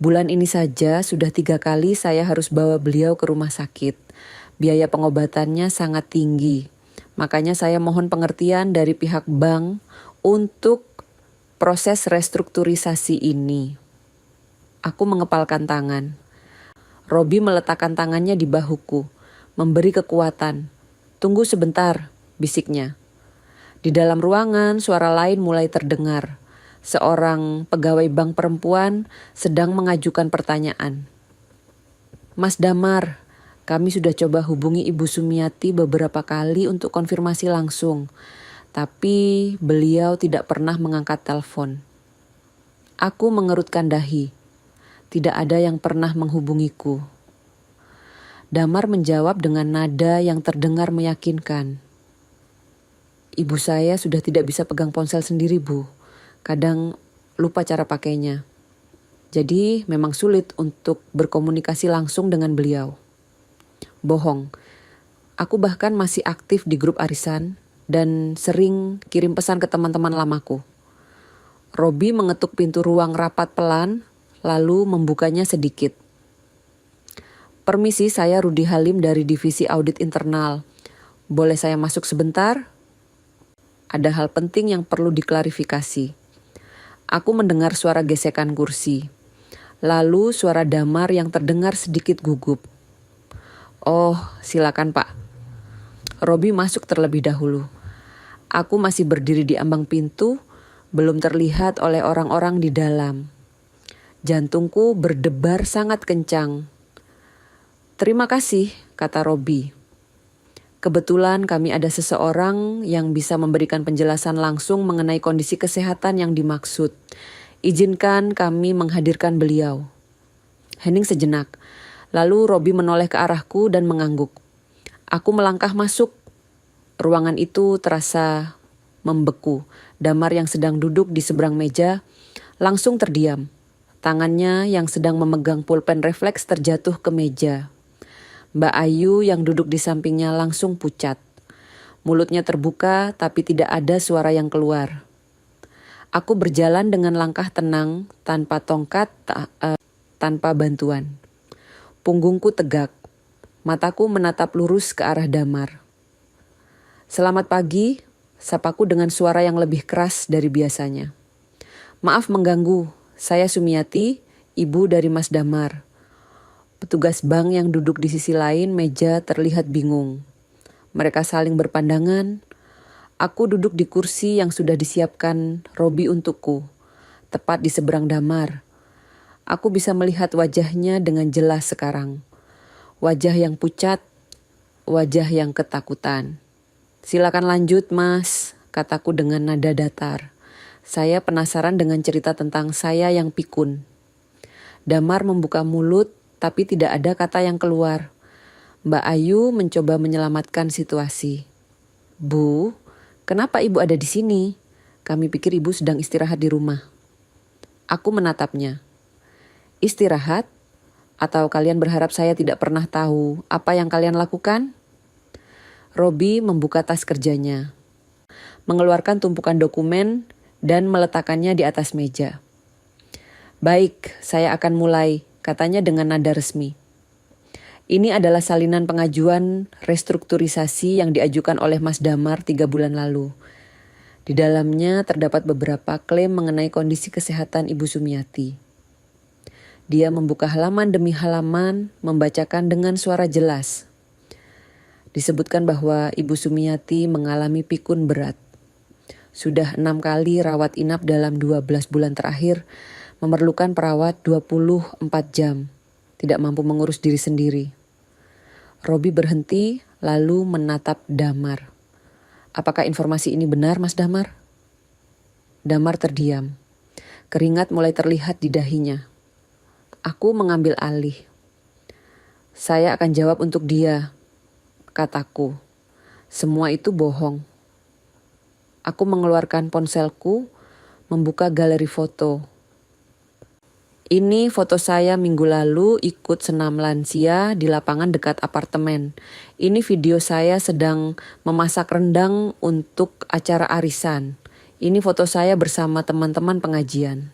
Bulan ini saja sudah 3 kali saya harus bawa beliau ke rumah sakit. Biaya pengobatannya sangat tinggi. Makanya saya mohon pengertian dari pihak bank untuk proses restrukturisasi ini. Aku mengepalkan tangan. Robi meletakkan tangannya di bahuku, memberi kekuatan. "Tunggu sebentar," bisiknya. Di dalam ruangan, suara lain mulai terdengar. Seorang pegawai bank perempuan sedang mengajukan pertanyaan. "Mas Damar, kami sudah coba hubungi Ibu Sumiati beberapa kali untuk konfirmasi langsung, tapi beliau tidak pernah mengangkat telepon." Aku mengerutkan dahi. Tidak ada yang pernah menghubungiku. Damar menjawab dengan nada yang terdengar meyakinkan. "Ibu saya sudah tidak bisa pegang ponsel sendiri, Bu. Kadang lupa cara pakainya. Jadi memang sulit untuk berkomunikasi langsung dengan beliau." Bohong. Aku bahkan masih aktif di grup arisan dan sering kirim pesan ke teman-teman lamaku. Robi mengetuk pintu ruang rapat pelan, lalu membukanya sedikit. "Permisi, saya Rudi Halim dari Divisi Audit Internal. Boleh saya masuk sebentar? Ada hal penting yang perlu diklarifikasi." Aku mendengar suara gesekan kursi. Lalu suara Damar yang terdengar sedikit gugup. "Oh, silakan Pak." Robi masuk terlebih dahulu. Aku masih berdiri di ambang pintu, belum terlihat oleh orang-orang di dalam. Jantungku berdebar sangat kencang. "Terima kasih," kata Robi. "Kebetulan kami ada seseorang yang bisa memberikan penjelasan langsung mengenai kondisi kesehatan yang dimaksud. Izinkan kami menghadirkan beliau." Hening sejenak. Lalu Robi menoleh ke arahku dan mengangguk. Aku melangkah masuk. Ruangan itu terasa membeku. Damar yang sedang duduk di seberang meja langsung terdiam. Tangannya yang sedang memegang pulpen refleks terjatuh ke meja. Mbak Ayu yang duduk di sampingnya langsung pucat. Mulutnya terbuka tapi tidak ada suara yang keluar. Aku berjalan dengan langkah tenang, tanpa tongkat, tanpa bantuan. Punggungku tegak. Mataku menatap lurus ke arah Damar. "Selamat pagi," sapaku dengan suara yang lebih keras dari biasanya. "Maaf mengganggu, saya Sumiati, ibu dari Mas Damar." Petugas bank yang duduk di sisi lain meja terlihat bingung. Mereka saling berpandangan. Aku duduk di kursi yang sudah disiapkan Robi untukku, tepat di seberang Damar. Aku bisa melihat wajahnya dengan jelas sekarang. Wajah yang pucat, wajah yang ketakutan. "Silakan lanjut, Mas," kataku dengan nada datar. Saya penasaran dengan cerita tentang saya yang pikun. Damar membuka mulut, tapi tidak ada kata yang keluar. Mbak Ayu mencoba menyelamatkan situasi. "Bu, kenapa ibu ada di sini? Kami pikir ibu sedang istirahat di rumah." Aku menatapnya. "Istirahat? Atau kalian berharap saya tidak pernah tahu apa yang kalian lakukan?" Robi membuka tas kerjanya, mengeluarkan tumpukan dokumen dan meletakkannya di atas meja. "Baik, saya akan mulai," katanya dengan nada resmi. "Ini adalah salinan pengajuan restrukturisasi yang diajukan oleh Mas Damar 3 bulan lalu. Di dalamnya terdapat beberapa klaim mengenai kondisi kesehatan Ibu Sumiati." Dia membuka halaman demi halaman, membacakan dengan suara jelas. Disebutkan bahwa Ibu Sumiati mengalami pikun berat. Sudah 6 kali rawat inap dalam 12 bulan terakhir, memerlukan perawat 24 jam, tidak mampu mengurus diri sendiri. Robi berhenti lalu menatap Damar. "Apakah informasi ini benar, Mas Damar?" Damar terdiam. Keringat mulai terlihat di dahinya. Aku mengambil alih. "Saya akan jawab untuk dia," kataku. "Semua itu bohong." Aku mengeluarkan ponselku, membuka galeri foto. Ini foto saya minggu lalu ikut senam lansia di lapangan dekat apartemen. Ini video saya sedang memasak rendang untuk acara arisan. Ini foto saya bersama teman-teman pengajian.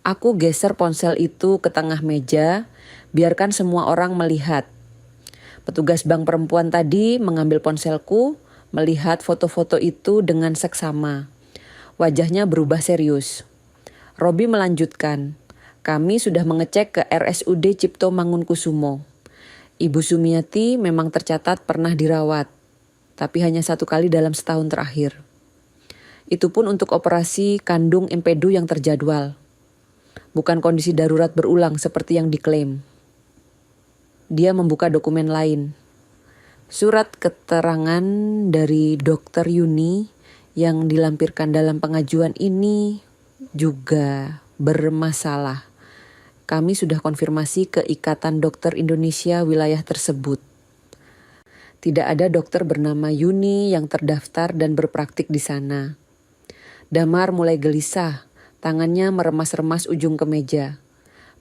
Aku geser ponsel itu ke tengah meja, biarkan semua orang melihat. Petugas bank perempuan tadi mengambil ponselku, melihat foto-foto itu dengan seksama. Wajahnya berubah serius. Robi melanjutkan, "Kami sudah mengecek ke RSUD Cipto Mangunkusumo. Ibu Sumiati memang tercatat pernah dirawat, tapi hanya 1 kali dalam setahun terakhir. Itu pun untuk operasi kandung empedu yang terjadwal. Bukan kondisi darurat berulang seperti yang diklaim." Dia membuka dokumen lain. Surat keterangan dari Dr. Yuni yang dilampirkan dalam pengajuan ini juga bermasalah. Kami sudah konfirmasi ke Ikatan Dokter Indonesia wilayah tersebut. Tidak ada dokter bernama Yuni yang terdaftar dan berpraktik di sana. Damar mulai gelisah. Tangannya meremas-remas ujung kemeja.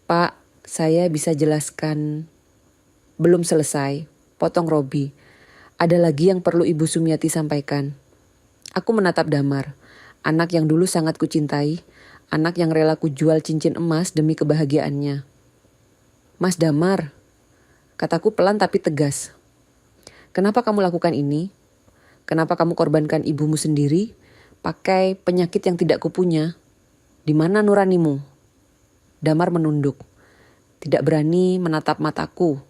"Pak, saya bisa jelaskan." "Belum selesai," potong Robi. "Ada lagi yang perlu Ibu Sumiati sampaikan." Aku menatap Damar, anak yang dulu sangat kucintai, anak yang rela kujual cincin emas demi kebahagiaannya. "Mas Damar," kataku pelan tapi tegas. "Kenapa kamu lakukan ini? Kenapa kamu korbankan ibumu sendiri, pakai penyakit yang tidak kupunya? Di mana nuranimu?" Damar menunduk, tidak berani menatap mataku.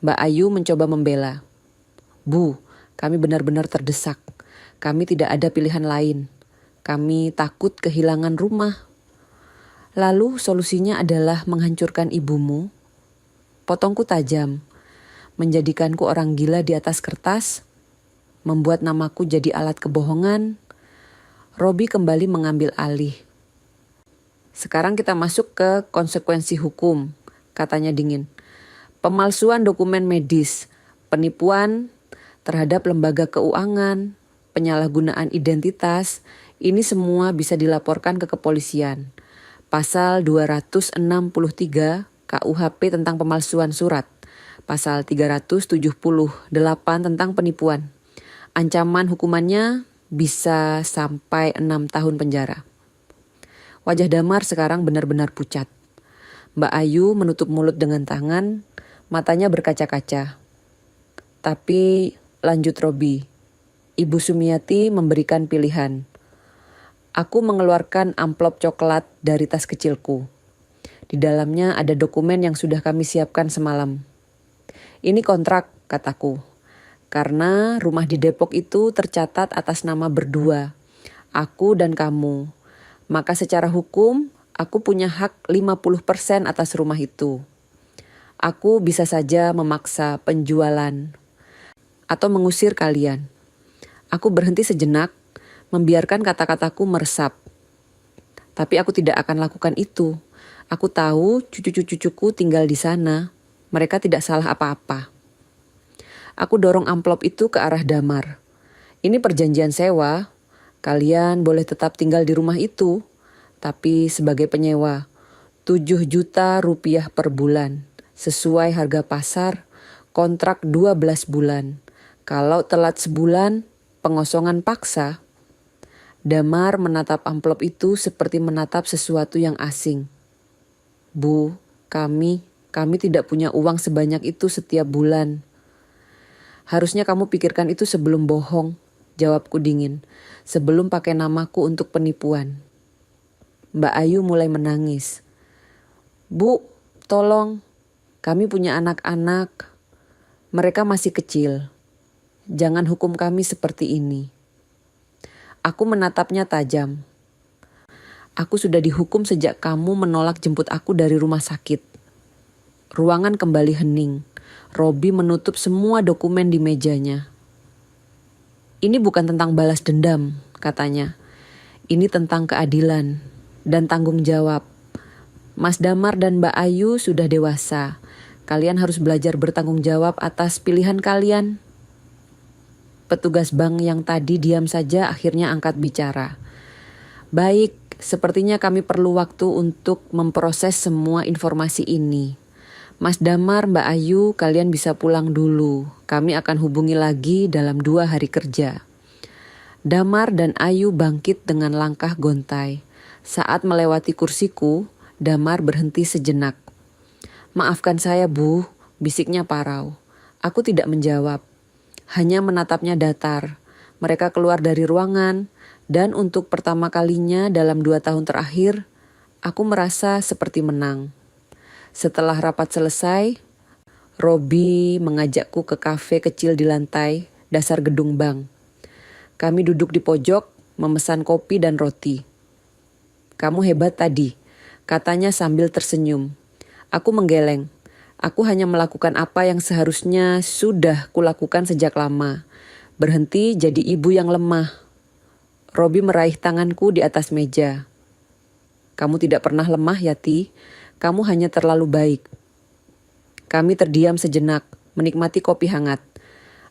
Mbak Ayu mencoba membela. "Bu, kami benar-benar terdesak. Kami tidak ada pilihan lain. Kami takut kehilangan rumah." "Lalu solusinya adalah menghancurkan ibumu?" Potongku tajam, menjadikanku orang gila di atas kertas, membuat namaku jadi alat kebohongan. Robi kembali mengambil alih. "Sekarang kita masuk ke konsekuensi hukum," katanya dingin. "Pemalsuan dokumen medis, penipuan terhadap lembaga keuangan, penyalahgunaan identitas, ini semua bisa dilaporkan ke kepolisian. Pasal 263 KUHP tentang pemalsuan surat, pasal 378 tentang penipuan. Ancaman hukumannya bisa sampai 6 tahun penjara." Wajah Damar sekarang benar-benar pucat. Mbak Ayu menutup mulut dengan tangan, Matanya berkaca-kaca. Tapi lanjut Robi, Ibu Sumiati memberikan pilihan. Aku mengeluarkan amplop coklat dari tas kecilku. Di dalamnya ada dokumen yang sudah kami siapkan semalam. Ini kontrak, kataku. Karena rumah di Depok itu tercatat atas nama berdua, aku dan kamu. Maka secara hukum, aku punya hak 50% atas rumah itu. Aku bisa saja memaksa penjualan atau mengusir kalian. Aku berhenti sejenak, membiarkan kata-kataku meresap. Tapi aku tidak akan lakukan itu. Aku tahu cucu-cucuku tinggal di sana. Mereka tidak salah apa-apa. Aku dorong amplop itu ke arah Damar. Ini perjanjian sewa. Kalian boleh tetap tinggal di rumah itu. Tapi sebagai penyewa, 7 juta rupiah per bulan. Sesuai harga pasar, kontrak 12 bulan. Kalau telat sebulan, pengosongan paksa. Damar menatap amplop itu seperti menatap sesuatu yang asing. Bu, kami tidak punya uang sebanyak itu setiap bulan. Harusnya kamu pikirkan itu sebelum bohong, jawabku dingin. Sebelum pakai namaku untuk penipuan. Mbak Ayu mulai menangis. Bu, tolong. Kami punya anak-anak. Mereka masih kecil. Jangan hukum kami seperti ini. Aku menatapnya tajam. Aku sudah dihukum sejak kamu menolak jemput aku dari rumah sakit. Ruangan kembali hening. Robi menutup semua dokumen di mejanya. Ini bukan tentang balas dendam, katanya. Ini tentang keadilan dan tanggung jawab. Mas Damar dan Mbak Ayu sudah dewasa. Kalian harus belajar bertanggung jawab atas pilihan kalian. Petugas bank yang tadi diam saja akhirnya angkat bicara. Baik, sepertinya kami perlu waktu untuk memproses semua informasi ini. Mas Damar, Mbak Ayu, kalian bisa pulang dulu. Kami akan hubungi lagi dalam 2 hari kerja. Damar dan Ayu bangkit dengan langkah gontai. Saat melewati kursiku, Damar berhenti sejenak. Maafkan saya, Bu, bisiknya parau. Aku tidak menjawab. Hanya menatapnya datar. Mereka keluar dari ruangan, dan untuk pertama kalinya dalam 2 tahun terakhir, aku merasa seperti menang. Setelah rapat selesai, Robi mengajakku ke kafe kecil di lantai dasar gedung bank. Kami duduk di pojok, memesan kopi dan roti. Kamu hebat tadi, katanya sambil tersenyum. Aku menggeleng. Aku hanya melakukan apa yang seharusnya sudah kulakukan sejak lama. Berhenti jadi ibu yang lemah. Robi meraih tanganku di atas meja. Kamu tidak pernah lemah, Yati. Kamu hanya terlalu baik. Kami terdiam sejenak, menikmati kopi hangat.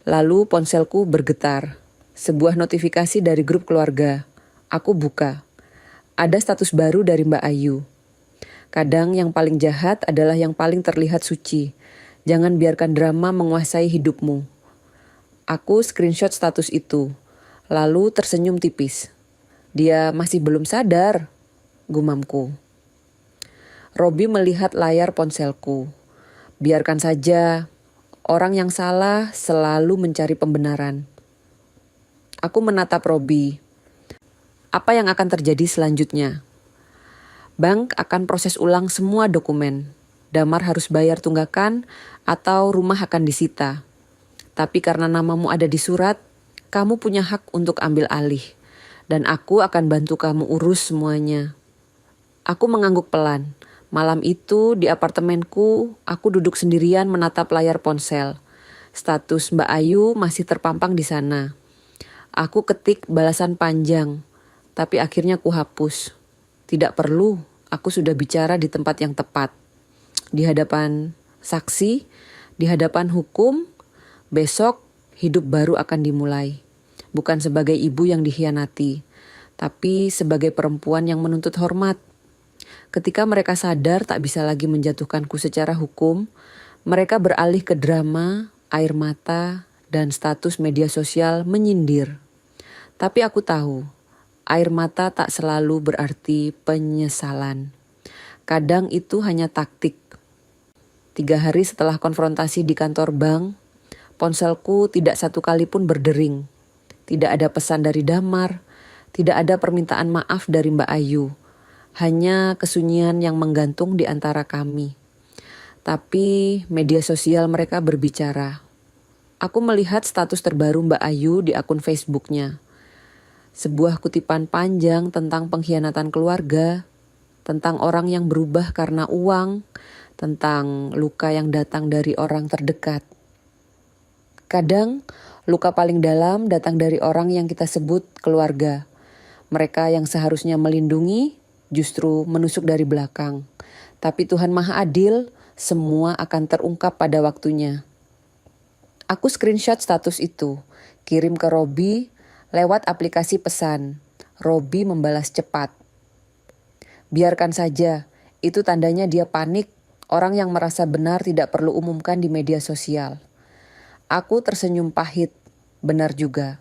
Lalu ponselku bergetar. Sebuah notifikasi dari grup keluarga. Aku buka. Ada status baru dari Mbak Ayu. Kadang yang paling jahat adalah yang paling terlihat suci. Jangan biarkan drama menguasai hidupmu. Aku screenshot status itu, lalu tersenyum tipis. Dia masih belum sadar, gumamku. Robi melihat layar ponselku. Biarkan saja, orang yang salah selalu mencari pembenaran. Aku menatap Robi. Apa yang akan terjadi selanjutnya? Bank akan proses ulang semua dokumen. Damar harus bayar tunggakan atau rumah akan disita. Tapi karena namamu ada di surat, kamu punya hak untuk ambil alih. Dan aku akan bantu kamu urus semuanya. Aku mengangguk pelan. Malam itu di apartemenku, aku duduk sendirian menatap layar ponsel. Status Mbak Ayu masih terpampang di sana. Aku ketik balasan panjang, tapi akhirnya kuhapus. Tidak perlu, aku sudah bicara di tempat yang tepat. Di hadapan saksi, di hadapan hukum, besok hidup baru akan dimulai. Bukan sebagai ibu yang dikhianati, tapi sebagai perempuan yang menuntut hormat. Ketika mereka sadar tak bisa lagi menjatuhkanku secara hukum, mereka beralih ke drama, air mata, dan status media sosial menyindir. Tapi aku tahu, air mata tak selalu berarti penyesalan. Kadang itu hanya taktik. 3 hari setelah konfrontasi di kantor bank, ponselku tidak satu kali pun berdering. Tidak ada pesan dari Damar, tidak ada permintaan maaf dari Mbak Ayu. Hanya kesunyian yang menggantung di antara kami. Tapi media sosial mereka berbicara. Aku melihat status terbaru Mbak Ayu di akun Facebooknya. Sebuah kutipan panjang tentang pengkhianatan keluarga, tentang orang yang berubah karena uang, tentang luka yang datang dari orang terdekat. Kadang, luka paling dalam datang dari orang yang kita sebut keluarga. Mereka yang seharusnya melindungi, justru menusuk dari belakang. Tapi Tuhan Maha Adil, semua akan terungkap pada waktunya. Aku screenshot status itu, kirim ke Robi lewat aplikasi pesan. Robi membalas cepat. Biarkan saja, itu tandanya dia panik. Orang yang merasa benar tidak perlu umumkan di media sosial. Aku tersenyum pahit, benar juga.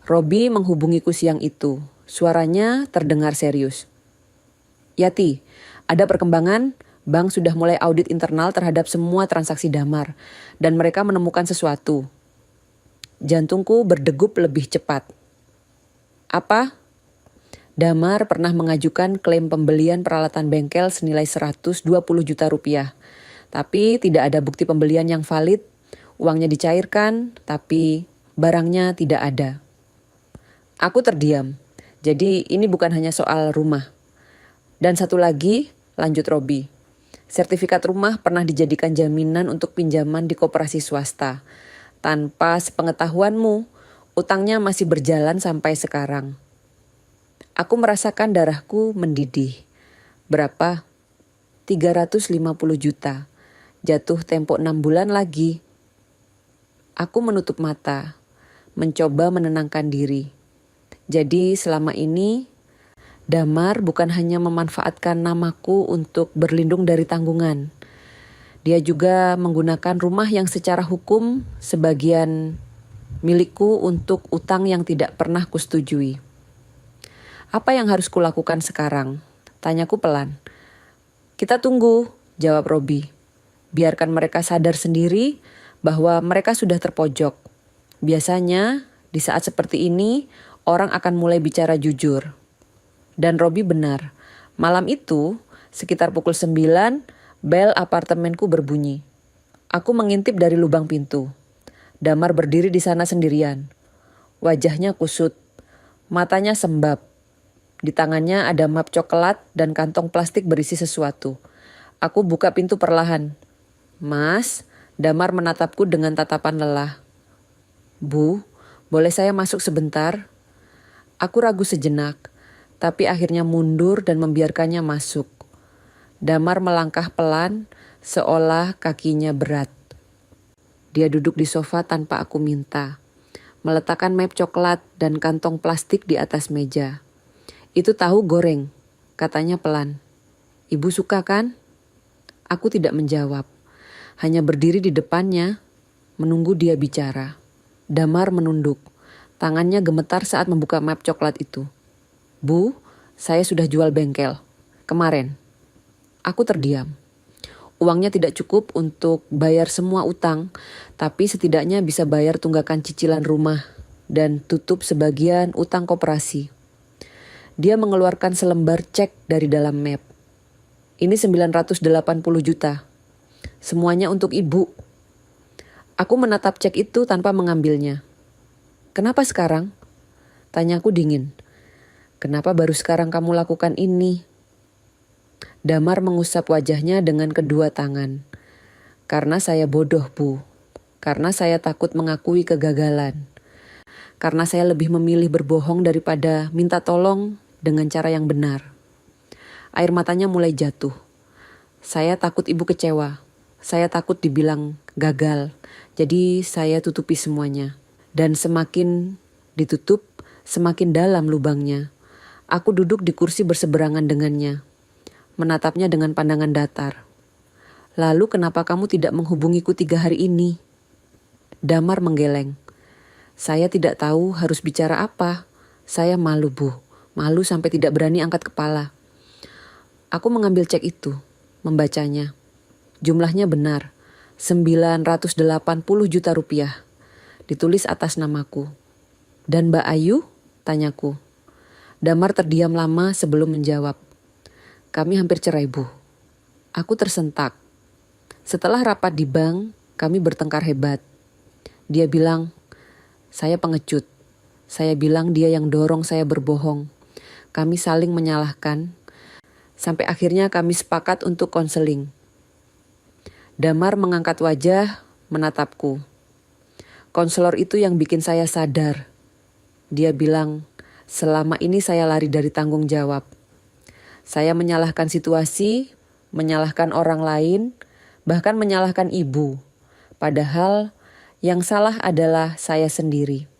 Robi menghubungiku siang itu. Suaranya terdengar serius. Yati, ada perkembangan? Bank sudah mulai audit internal terhadap semua transaksi Damar. Dan mereka menemukan sesuatu. Jantungku berdegup lebih cepat. Apa? Damar pernah mengajukan klaim pembelian peralatan bengkel senilai 120 juta rupiah. Tapi tidak ada bukti pembelian yang valid. Uangnya dicairkan, tapi barangnya tidak ada. Aku terdiam. Jadi ini bukan hanya soal rumah. Dan satu lagi, lanjut Robi. Sertifikat rumah pernah dijadikan jaminan untuk pinjaman di koperasi swasta. Tanpa sepengetahuanmu, utangnya masih berjalan sampai sekarang. Aku merasakan darahku mendidih. Berapa? 350 juta. Jatuh tempo 6 bulan lagi. Aku menutup mata, mencoba menenangkan diri. Jadi selama ini, Damar bukan hanya memanfaatkan namaku untuk berlindung dari tanggungan. Dia juga menggunakan rumah yang secara hukum sebagian milikku untuk utang yang tidak pernah kusetujui. Apa yang harus kulakukan sekarang? Tanyaku pelan. Kita tunggu, jawab Robi. Biarkan mereka sadar sendiri bahwa mereka sudah terpojok. Biasanya di saat seperti ini orang akan mulai bicara jujur. Dan Robi benar. Malam itu sekitar pukul 9 bel apartemenku berbunyi. Aku mengintip dari lubang pintu. Damar berdiri di sana sendirian. Wajahnya kusut. Matanya sembab. Di tangannya ada map coklat dan kantong plastik berisi sesuatu. Aku buka pintu perlahan. Mas, Damar menatapku dengan tatapan lelah. Bu, boleh saya masuk sebentar? Aku ragu sejenak, tapi akhirnya mundur dan membiarkannya masuk. Damar melangkah pelan, seolah kakinya berat. Dia duduk di sofa tanpa aku minta, meletakkan map coklat dan kantong plastik di atas meja. Itu tahu goreng, katanya pelan. Ibu suka kan? Aku tidak menjawab, hanya berdiri di depannya, menunggu dia bicara. Damar menunduk, tangannya gemetar saat membuka map coklat itu. Bu, saya sudah jual bengkel, kemarin. Aku terdiam. Uangnya tidak cukup untuk bayar semua utang, tapi setidaknya bisa bayar tunggakan cicilan rumah dan tutup sebagian utang koperasi. Dia mengeluarkan selembar cek dari dalam map. Ini 980 juta. Semuanya untuk ibu. Aku menatap cek itu tanpa mengambilnya. Kenapa sekarang? Tanyaku dingin. Kenapa baru sekarang kamu lakukan ini? Damar mengusap wajahnya dengan kedua tangan. Karena saya bodoh, Bu. Karena saya takut mengakui kegagalan. Karena saya lebih memilih berbohong daripada minta tolong dengan cara yang benar. Air matanya mulai jatuh. Saya takut ibu kecewa. Saya takut dibilang gagal. Jadi saya tutupi semuanya. Dan semakin ditutup, semakin dalam lubangnya. Aku duduk di kursi berseberangan dengannya. Menatapnya dengan pandangan datar. Lalu kenapa kamu tidak menghubungiku 3 hari ini? Damar menggeleng. Saya tidak tahu harus bicara apa. Saya malu, Bu. Malu sampai tidak berani angkat kepala. Aku mengambil cek itu, membacanya. Jumlahnya benar, 980 juta rupiah. Ditulis atas namaku. Dan Mbak Ayu? Tanyaku. Damar terdiam lama sebelum menjawab. Kami hampir cerai, Bu. Aku tersentak. Setelah rapat di bank, kami bertengkar hebat. Dia bilang, saya pengecut. Saya bilang dia yang dorong saya berbohong. Kami saling menyalahkan. Sampai akhirnya kami sepakat untuk konseling. Damar mengangkat wajah, menatapku. Konselor itu yang bikin saya sadar. Dia bilang, selama ini saya lari dari tanggung jawab. Saya menyalahkan situasi, menyalahkan orang lain, bahkan menyalahkan ibu. Padahal yang salah adalah saya sendiri.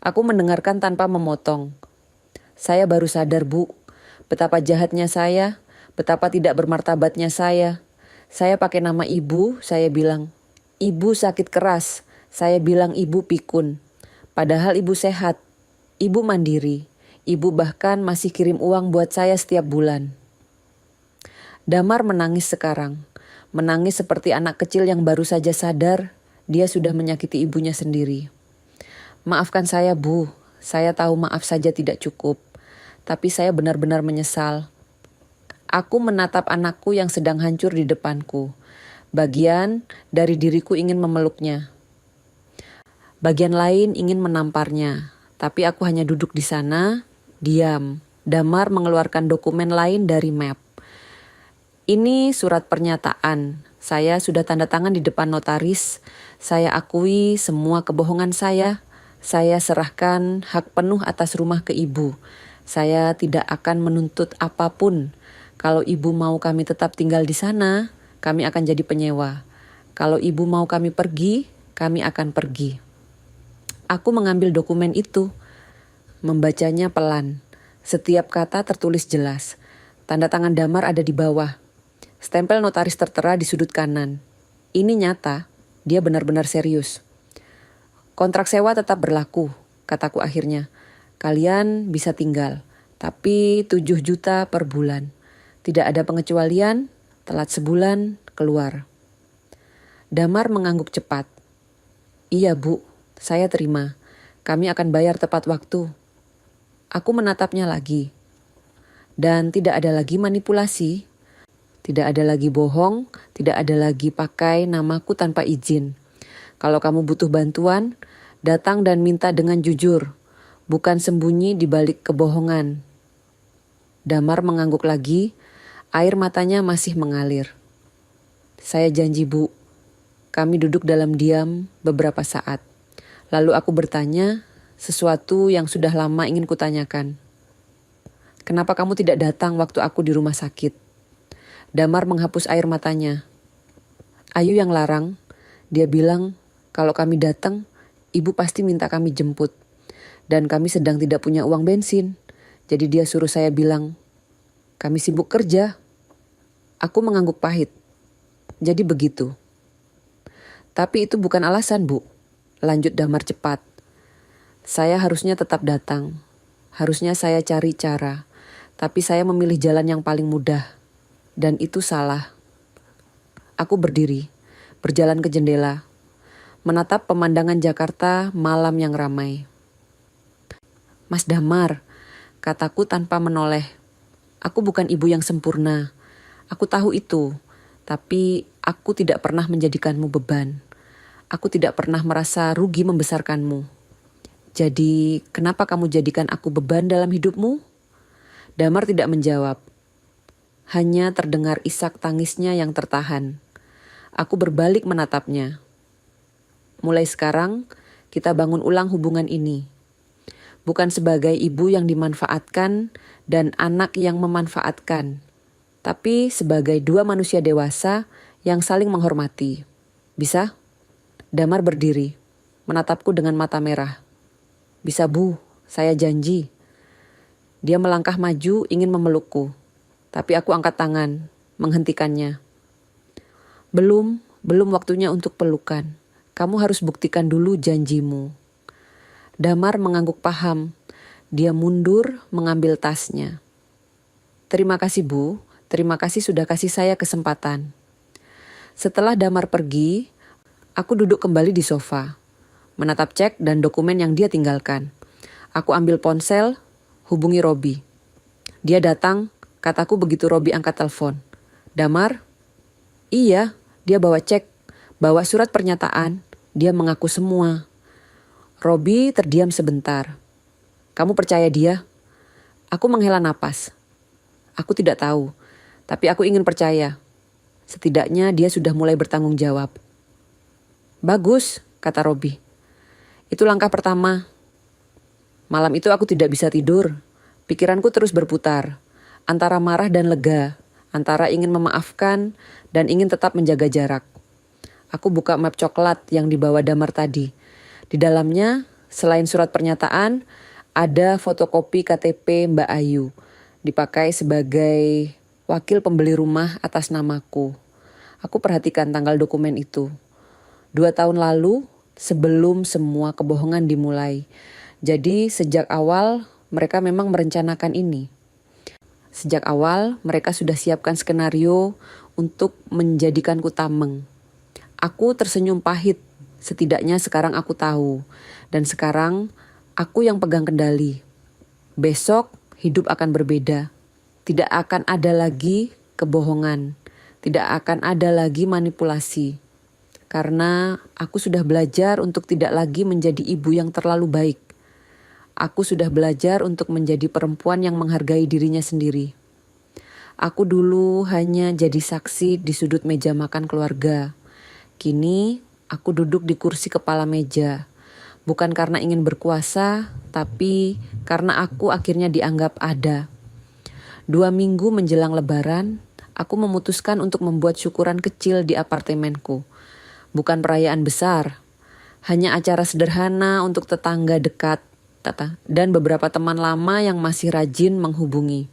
Aku mendengarkan tanpa memotong. Saya baru sadar, Bu, betapa jahatnya saya, betapa tidak bermartabatnya saya. Saya pakai nama ibu, saya bilang, ibu sakit keras. Saya bilang ibu pikun. Padahal ibu sehat, ibu mandiri. Ibu bahkan masih kirim uang buat saya setiap bulan. Damar menangis sekarang. Menangis seperti anak kecil yang baru saja sadar dia sudah menyakiti ibunya sendiri. Maafkan saya, Bu. Saya tahu maaf saja tidak cukup. Tapi saya benar-benar menyesal. Aku menatap anakku yang sedang hancur di depanku. Bagian dari diriku ingin memeluknya. Bagian lain ingin menamparnya. Tapi aku hanya duduk di sana, diam. Damar mengeluarkan dokumen lain dari map. Ini surat pernyataan. Saya sudah tanda tangan di depan notaris. Saya akui semua kebohongan saya. Saya serahkan hak penuh atas rumah ke ibu. Saya tidak akan menuntut apapun. Kalau ibu mau kami tetap tinggal di sana, kami akan jadi penyewa. Kalau ibu mau kami pergi, kami akan pergi. Aku mengambil dokumen itu. Membacanya pelan. Setiap kata tertulis jelas. Tanda tangan Damar ada di bawah. Stempel notaris tertera di sudut kanan. Ini nyata, dia benar-benar serius. Kontrak sewa tetap berlaku, kataku akhirnya. Kalian bisa tinggal, tapi 7 juta per bulan. Tidak ada pengecualian, telat sebulan, keluar. Damar mengangguk cepat. Iya, Bu, saya terima. Kami akan bayar tepat waktu. Aku menatapnya lagi. Dan tidak ada lagi manipulasi. Tidak ada lagi bohong, tidak ada lagi pakai namaku tanpa izin. Kalau kamu butuh bantuan, datang dan minta dengan jujur, bukan sembunyi di balik kebohongan. Damar mengangguk lagi, air matanya masih mengalir. Saya janji, Bu. Kami duduk dalam diam beberapa saat. Lalu aku bertanya sesuatu yang sudah lama ingin kutanyakan. Kenapa kamu tidak datang waktu aku di rumah sakit? Damar menghapus air matanya. Ayu yang larang. Dia bilang kalau kami datang, ibu pasti minta kami jemput. Dan kami sedang tidak punya uang bensin. Jadi dia suruh saya bilang, kami sibuk kerja. Aku mengangguk pahit. Jadi begitu. Tapi itu bukan alasan, Bu. Lanjut Damar cepat. Saya harusnya tetap datang. Harusnya saya cari cara. Tapi saya memilih jalan yang paling mudah. Dan itu salah. Aku berdiri, berjalan ke jendela. Menatap pemandangan Jakarta malam yang ramai. Mas Damar, kataku tanpa menoleh. Aku bukan ibu yang sempurna. Aku tahu itu. Tapi aku tidak pernah menjadikanmu beban. Aku tidak pernah merasa rugi membesarkanmu. Jadi, kenapa kamu jadikan aku beban dalam hidupmu? Damar tidak menjawab. Hanya terdengar isak tangisnya yang tertahan. Aku berbalik menatapnya. Mulai sekarang, kita bangun ulang hubungan ini. Bukan sebagai ibu yang dimanfaatkan dan anak yang memanfaatkan. Tapi sebagai dua manusia dewasa yang saling menghormati. Bisa? Damar berdiri, menatapku dengan mata merah. Bisa, Bu, saya janji. Dia melangkah maju ingin memelukku. Tapi aku angkat tangan, menghentikannya. Belum waktunya untuk pelukan. Kamu harus buktikan dulu janjimu. Damar mengangguk paham. Dia mundur mengambil tasnya. Terima kasih, Bu. Terima kasih sudah kasih saya kesempatan. Setelah Damar pergi, aku duduk kembali di sofa, menatap cek dan dokumen yang dia tinggalkan. Aku ambil ponsel, hubungi Robi. Dia datang, kataku begitu Robi angkat telepon. Damar? Iya, dia bawa cek, bawa surat pernyataan. Dia mengaku semua. Robi terdiam sebentar. Kamu percaya dia? Aku menghela napas. Aku tidak tahu, tapi aku ingin percaya. Setidaknya dia sudah mulai bertanggung jawab. Bagus, kata Robi. Itu langkah pertama. Malam itu aku tidak bisa tidur. Pikiranku terus berputar. Antara marah dan lega. Antara ingin memaafkan dan ingin tetap menjaga jarak. Aku buka map coklat yang dibawa Damar tadi. Di dalamnya, selain surat pernyataan, ada fotokopi KTP Mbak Ayu. Dipakai sebagai wakil pembeli rumah atas namaku. Aku perhatikan tanggal dokumen itu. 2 tahun lalu, sebelum semua kebohongan dimulai. Jadi sejak awal mereka memang merencanakan ini. Sejak awal mereka sudah siapkan skenario untuk menjadikanku tameng. Aku tersenyum pahit, setidaknya sekarang aku tahu. Dan sekarang aku yang pegang kendali. Besok hidup akan berbeda. Tidak akan ada lagi kebohongan. Tidak akan ada lagi manipulasi. Karena aku sudah belajar untuk tidak lagi menjadi ibu yang terlalu baik. Aku sudah belajar untuk menjadi perempuan yang menghargai dirinya sendiri. Aku dulu hanya jadi saksi di sudut meja makan keluarga. Kini aku duduk di kursi kepala meja. Bukan karena ingin berkuasa, tapi karena aku akhirnya dianggap ada. 2 minggu menjelang Lebaran, aku memutuskan untuk membuat syukuran kecil di apartemenku. Bukan perayaan besar, hanya acara sederhana untuk tetangga dekat dan beberapa teman lama yang masih rajin menghubungi.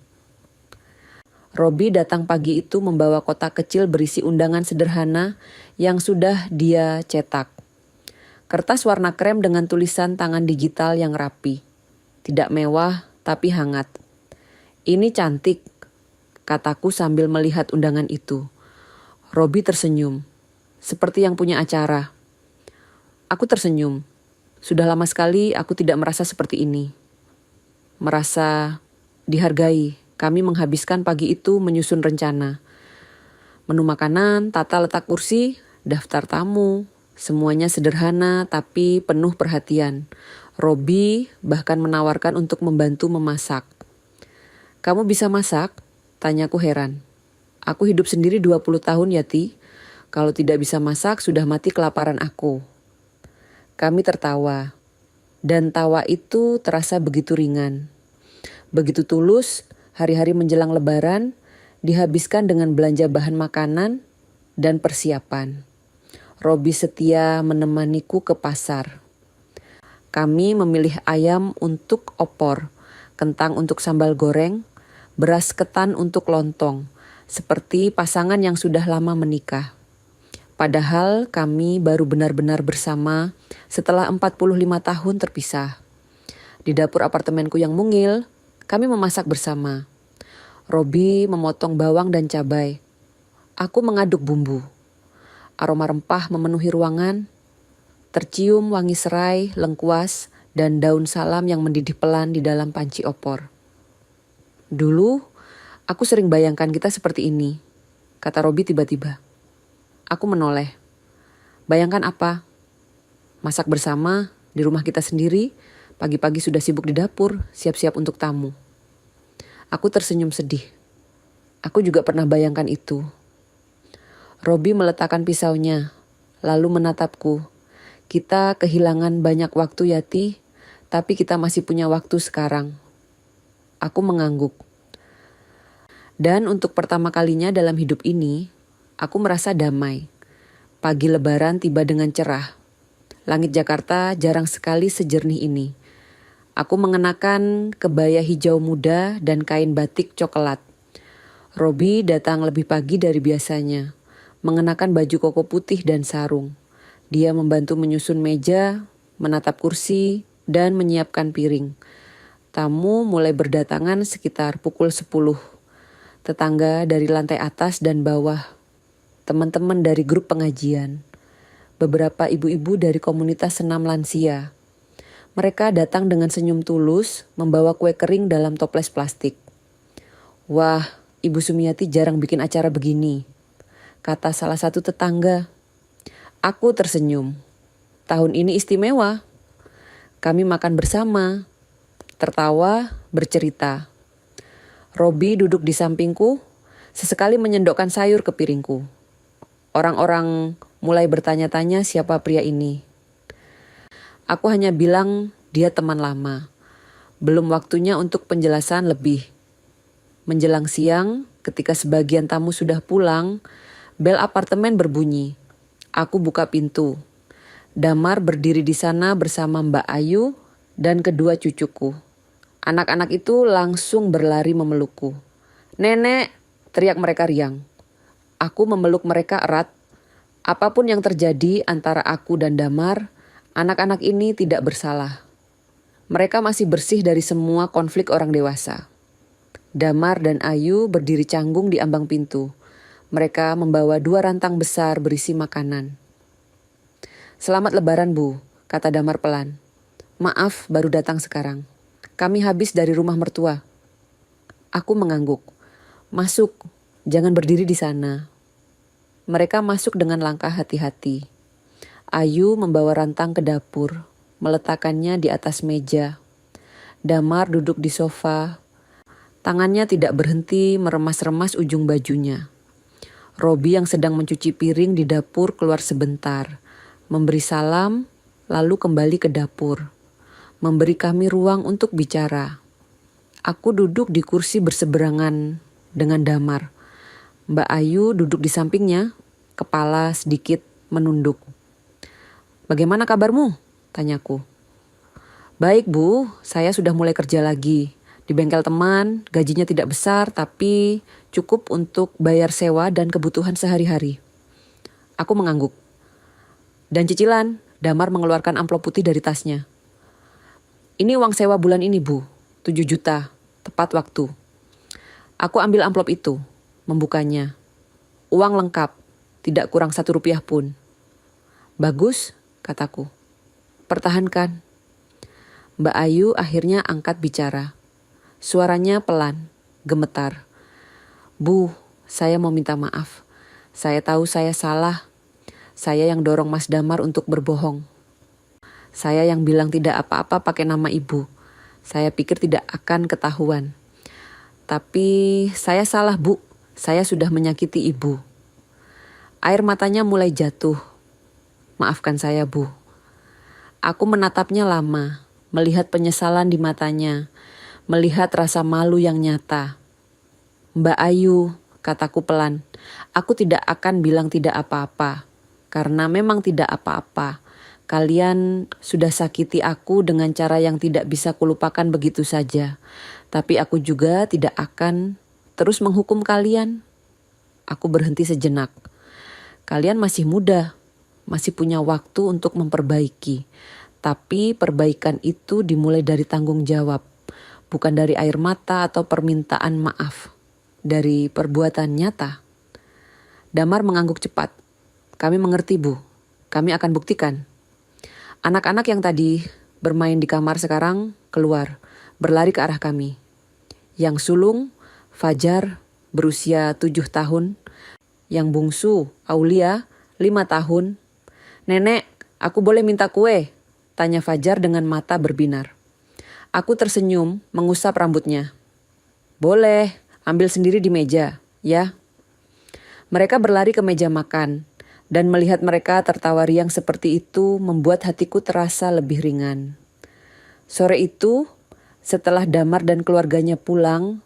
Robi datang pagi itu membawa kotak kecil berisi undangan sederhana yang sudah dia cetak. Kertas warna krem dengan tulisan tangan digital yang rapi. Tidak mewah, tapi hangat. Ini cantik, kataku sambil melihat undangan itu. Robi tersenyum, seperti yang punya acara. Aku tersenyum. Sudah lama sekali aku tidak merasa seperti ini. Merasa dihargai. Kami menghabiskan pagi itu menyusun rencana. Menu makanan, tata letak kursi, daftar tamu. Semuanya sederhana tapi penuh perhatian. Robi bahkan menawarkan untuk membantu memasak. Kamu bisa masak? Tanyaku heran. Aku hidup sendiri 20 tahun Yati. Kalau tidak bisa masak sudah mati kelaparan aku. Kami tertawa. Dan tawa itu terasa begitu ringan. Begitu tulus, hari-hari menjelang Lebaran dihabiskan dengan belanja bahan makanan dan persiapan. Robi setia menemaniku ke pasar. Kami memilih ayam untuk opor, kentang untuk sambal goreng, beras ketan untuk lontong, seperti pasangan yang sudah lama menikah. Padahal kami baru benar-benar bersama setelah 45 tahun terpisah. Di dapur apartemenku yang mungil, kami memasak bersama. Robi memotong bawang dan cabai. Aku mengaduk bumbu. Aroma rempah memenuhi ruangan. Tercium wangi serai, lengkuas, dan daun salam yang mendidih pelan di dalam panci opor. Dulu, aku sering bayangkan kita seperti ini, kata Robi tiba-tiba. Aku menoleh. Bayangkan apa? Masak bersama, di rumah kita sendiri, pagi-pagi sudah sibuk di dapur, siap-siap untuk tamu. Aku tersenyum sedih. Aku juga pernah bayangkan itu. Robi meletakkan pisaunya, lalu menatapku. Kita kehilangan banyak waktu Yati, tapi kita masih punya waktu sekarang. Aku mengangguk. Dan untuk pertama kalinya dalam hidup ini, aku merasa damai. Pagi Lebaran tiba dengan cerah. Langit Jakarta jarang sekali sejernih ini. Aku mengenakan kebaya hijau muda dan kain batik coklat. Robi datang lebih pagi dari biasanya, mengenakan baju koko putih dan sarung. Dia membantu menyusun meja, menatap kursi, dan menyiapkan piring. Tamu mulai berdatangan sekitar pukul 10. Tetangga dari lantai atas dan bawah. teman-teman dari grup pengajian, beberapa ibu-ibu dari komunitas senam lansia. Mereka datang dengan senyum tulus, membawa kue kering dalam toples plastik. "Wah, Ibu Sumiati jarang bikin acara begini," kata salah satu tetangga. Aku tersenyum. Tahun ini istimewa. Kami makan bersama, tertawa, bercerita. Robi duduk di sampingku, sesekali menyendokkan sayur ke piringku. Orang-orang mulai bertanya-tanya siapa pria ini. Aku hanya bilang dia teman lama. Belum waktunya untuk penjelasan lebih. Menjelang siang, ketika sebagian tamu sudah pulang, bel apartemen berbunyi. Aku buka pintu. Damar berdiri di sana bersama Mbak Ayu dan kedua cucuku. Anak-anak itu langsung berlari memelukku. "Nenek!" teriak mereka riang. Aku memeluk mereka erat. Apapun yang terjadi antara aku dan Damar, anak-anak ini tidak bersalah. Mereka masih bersih dari semua konflik orang dewasa. Damar dan Ayu berdiri canggung di ambang pintu. Mereka membawa 2 rantang besar berisi makanan. "Selamat Lebaran, Bu," kata Damar pelan. "Maaf, baru datang sekarang. Kami habis dari rumah mertua." Aku mengangguk. "Masuk, jangan berdiri di sana." Mereka masuk dengan langkah hati-hati. Ayu membawa rantang ke dapur, meletakkannya di atas meja. Damar duduk di sofa. Tangannya tidak berhenti meremas-remas ujung bajunya. Robi yang sedang mencuci piring di dapur keluar sebentar, memberi salam, lalu kembali ke dapur, memberi kami ruang untuk bicara. Aku duduk di kursi berseberangan dengan Damar. Mbak Ayu duduk di sampingnya, kepala sedikit menunduk. "Bagaimana kabarmu?" tanyaku. "Baik, Bu, saya sudah mulai kerja lagi. Di bengkel teman, gajinya tidak besar tapi cukup untuk bayar sewa dan kebutuhan sehari-hari." Aku mengangguk. "Dan cicilan?" Damar mengeluarkan amplop putih dari tasnya. "Ini uang sewa bulan ini, Bu. 7 juta. Tepat waktu." Aku ambil amplop itu, membukanya. Uang lengkap, tidak kurang 1 rupiah pun. "Bagus," kataku. "Pertahankan." Mbak Ayu akhirnya angkat bicara. Suaranya pelan, gemetar. "Bu, saya mau minta maaf. Saya tahu saya salah. Saya yang dorong Mas Damar untuk berbohong. Saya yang bilang tidak apa-apa pakai nama Ibu. Saya pikir tidak akan ketahuan. Tapi saya salah, Bu. Saya sudah menyakiti Ibu." Air matanya mulai jatuh. "Maafkan saya, Bu." Aku menatapnya lama, melihat penyesalan di matanya, melihat rasa malu yang nyata. "Mbak Ayu," kataku pelan, "aku tidak akan bilang tidak apa-apa. Karena memang tidak apa-apa. Kalian sudah sakiti aku dengan cara yang tidak bisa kulupakan begitu saja. Tapi aku juga tidak akan terus menghukum kalian." Aku berhenti sejenak. "Kalian masih muda, masih punya waktu untuk memperbaiki. Tapi perbaikan itu dimulai dari tanggung jawab. Bukan dari air mata atau permintaan maaf. Dari perbuatan nyata." Damar mengangguk cepat. "Kami mengerti, Bu. Kami akan buktikan." Anak-anak yang tadi bermain di kamar sekarang keluar, berlari ke arah kami. Yang sulung, Fajar, berusia 7 tahun. Yang bungsu, Aulia, 5 tahun. "Nenek, aku boleh minta kue?" tanya Fajar dengan mata berbinar. Aku tersenyum, mengusap rambutnya. "Boleh, ambil sendiri di meja, ya." Mereka berlari ke meja makan, dan melihat mereka tertawa riang seperti itu membuat hatiku terasa lebih ringan. Sore itu, setelah Damar dan keluarganya pulang,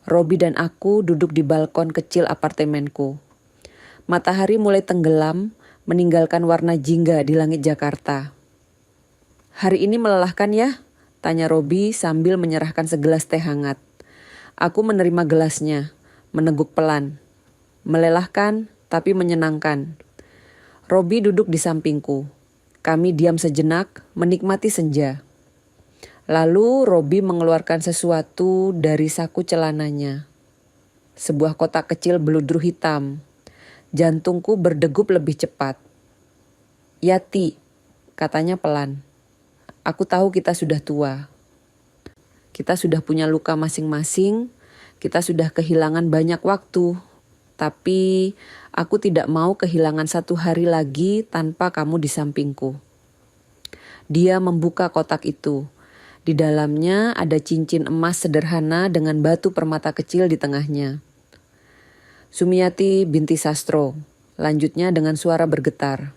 Robi dan aku duduk di balkon kecil apartemenku. Matahari mulai tenggelam, meninggalkan warna jingga di langit Jakarta. "Hari ini melelahkan ya?" tanya Robi sambil menyerahkan segelas teh hangat. Aku menerima gelasnya, meneguk pelan. Melelahkan, tapi menyenangkan. Robi duduk di sampingku. Kami diam sejenak, menikmati senja. Lalu Robi mengeluarkan sesuatu dari saku celananya. Sebuah kotak kecil beludru hitam. Jantungku berdegup lebih cepat. "Yati," katanya pelan. "Aku tahu kita sudah tua. Kita sudah punya luka masing-masing. Kita sudah kehilangan banyak waktu. Tapi aku tidak mau kehilangan 1 hari lagi tanpa kamu di sampingku." Dia membuka kotak itu. Di dalamnya ada cincin emas sederhana dengan batu permata kecil di tengahnya. "Sumiati binti Sastro," lanjutnya dengan suara bergetar.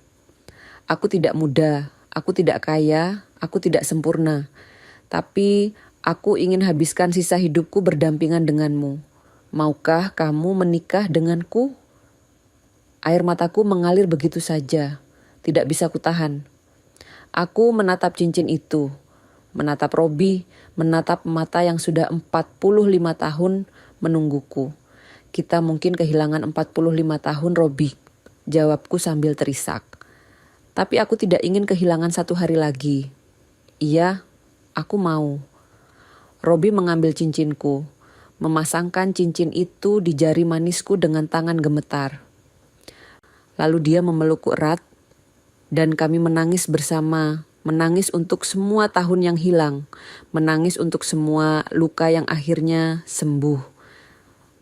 "Aku tidak muda, aku tidak kaya, aku tidak sempurna. Tapi aku ingin habiskan sisa hidupku berdampingan denganmu. Maukah kamu menikah denganku?" Air mataku mengalir begitu saja, tidak bisa kutahan. Aku menatap cincin itu, menatap Robi, menatap mata yang sudah 45 tahun menungguku. "Kita mungkin kehilangan 45 tahun, Robi," jawabku sambil terisak. "Tapi aku tidak ingin kehilangan 1 hari lagi." "Iya, aku mau." Robi mengambil cincinku, memasangkan cincin itu di jari manisku dengan tangan gemetar. Lalu dia memelukku erat, dan kami menangis bersama, menangis untuk semua tahun yang hilang, menangis untuk semua luka yang akhirnya sembuh.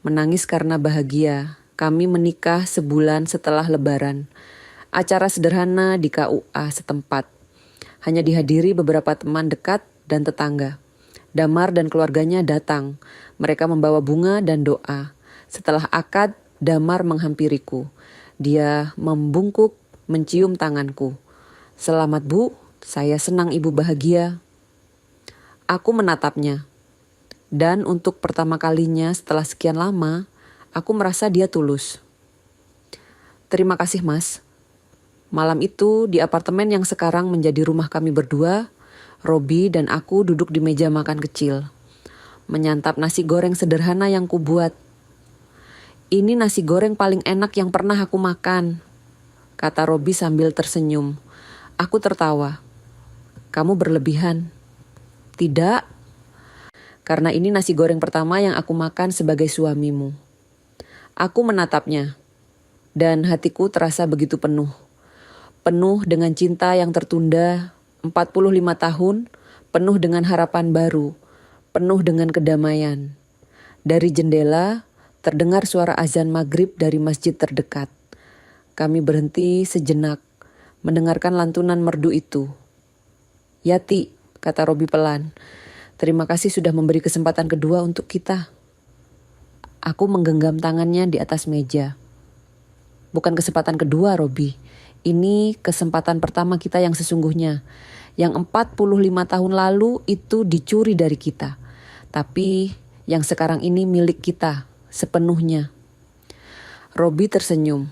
Menangis karena bahagia, kami menikah sebulan setelah Lebaran. Acara sederhana di KUA setempat. Hanya dihadiri beberapa teman dekat dan tetangga. Damar dan keluarganya datang. Mereka membawa bunga dan doa. Setelah akad, Damar menghampiriku. Dia membungkuk, mencium tanganku. "Selamat, Bu, saya senang Ibu bahagia." Aku menatapnya. Dan untuk pertama kalinya setelah sekian lama, aku merasa dia tulus. "Terima kasih, Mas." Malam itu di apartemen yang sekarang menjadi rumah kami berdua, Robi dan aku duduk di meja makan kecil, menyantap nasi goreng sederhana yang kubuat. "Ini nasi goreng paling enak yang pernah aku makan," kata Robi sambil tersenyum. Aku tertawa. "Kamu berlebihan." "Tidak, karena ini nasi goreng pertama yang aku makan sebagai suamimu." Aku menatapnya, dan hatiku terasa begitu penuh. Penuh dengan cinta yang tertunda 45 tahun, penuh dengan harapan baru, penuh dengan kedamaian. Dari jendela, terdengar suara azan maghrib dari masjid terdekat. Kami berhenti sejenak, mendengarkan lantunan merdu itu. "Yati," kata Robi pelan, "terima kasih sudah memberi kesempatan kedua untuk kita." Aku menggenggam tangannya di atas meja. "Bukan kesempatan kedua, Robi. Ini kesempatan pertama kita yang sesungguhnya. Yang 45 tahun lalu itu dicuri dari kita. Tapi yang sekarang ini milik kita sepenuhnya." Robi tersenyum,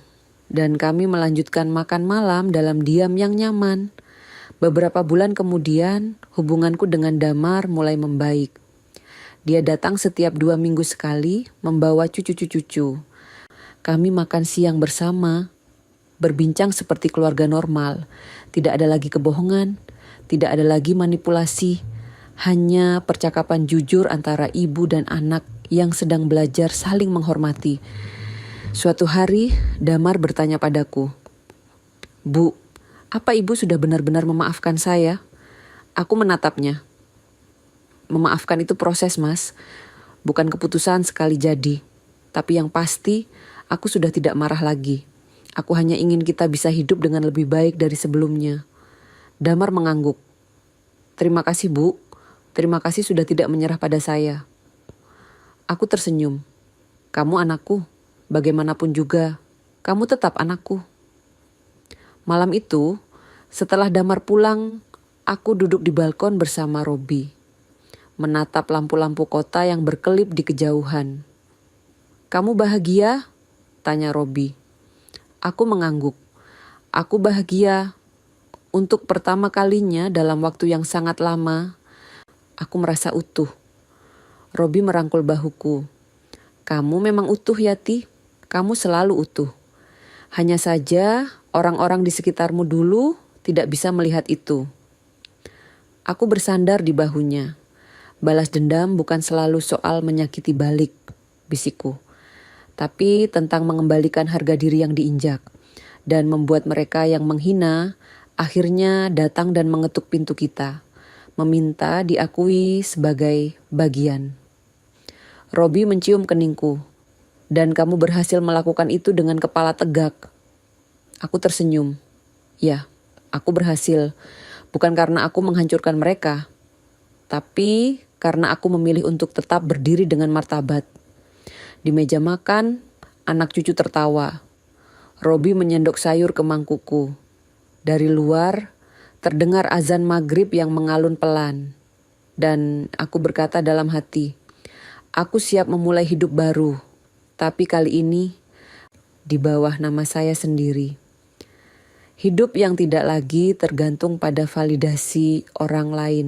dan kami melanjutkan makan malam dalam diam yang nyaman. Beberapa bulan kemudian, hubunganku dengan Damar mulai membaik. Dia datang setiap 2 minggu sekali membawa cucu-cucu. Kami makan siang bersama, berbincang seperti keluarga normal. Tidak ada lagi kebohongan, tidak ada lagi manipulasi, hanya percakapan jujur antara ibu dan anak yang sedang belajar saling menghormati. Suatu hari, Damar bertanya padaku, "Bu, apa Ibu sudah benar-benar memaafkan saya?" Aku menatapnya. "Memaafkan itu proses, Mas. Bukan keputusan sekali jadi. Tapi yang pasti, aku sudah tidak marah lagi. Aku hanya ingin kita bisa hidup dengan lebih baik dari sebelumnya." Damar mengangguk. "Terima kasih, Bu. Terima kasih sudah tidak menyerah pada saya." Aku tersenyum. "Kamu anakku. Bagaimanapun juga, kamu tetap anakku." Malam itu, setelah Damar pulang, aku duduk di balkon bersama Robi, menatap lampu-lampu kota yang berkelip di kejauhan. "Kamu bahagia?" tanya Robi. Aku mengangguk. "Aku bahagia. Untuk pertama kalinya dalam waktu yang sangat lama, aku merasa utuh." Robi merangkul bahuku. "Kamu memang utuh, Yati. Kamu selalu utuh. Hanya saja orang-orang di sekitarmu dulu tidak bisa melihat itu." Aku bersandar di bahunya. "Balas dendam bukan selalu soal menyakiti balik," bisikku. tapi tentang mengembalikan harga diri yang diinjak dan membuat mereka yang menghina akhirnya datang dan mengetuk pintu kita, meminta diakui sebagai bagian. Robi mencium keningku, dan kamu berhasil melakukan itu dengan kepala tegak. Aku tersenyum. Ya, aku berhasil. Bukan karena aku menghancurkan mereka, tapi karena aku memilih untuk tetap berdiri dengan martabat. Di meja makan, anak cucu tertawa. Robi menyendok sayur ke mangkuku. Dari luar, terdengar azan maghrib yang mengalun pelan. Dan aku berkata dalam hati, aku siap memulai hidup baru. Tapi kali ini, di bawah nama saya sendiri. Hidup yang tidak lagi tergantung pada validasi orang lain.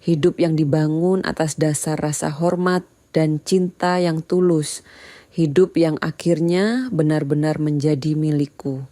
Hidup yang dibangun atas dasar rasa hormat dan cinta yang tulus. Hidup yang akhirnya benar-benar menjadi milikku.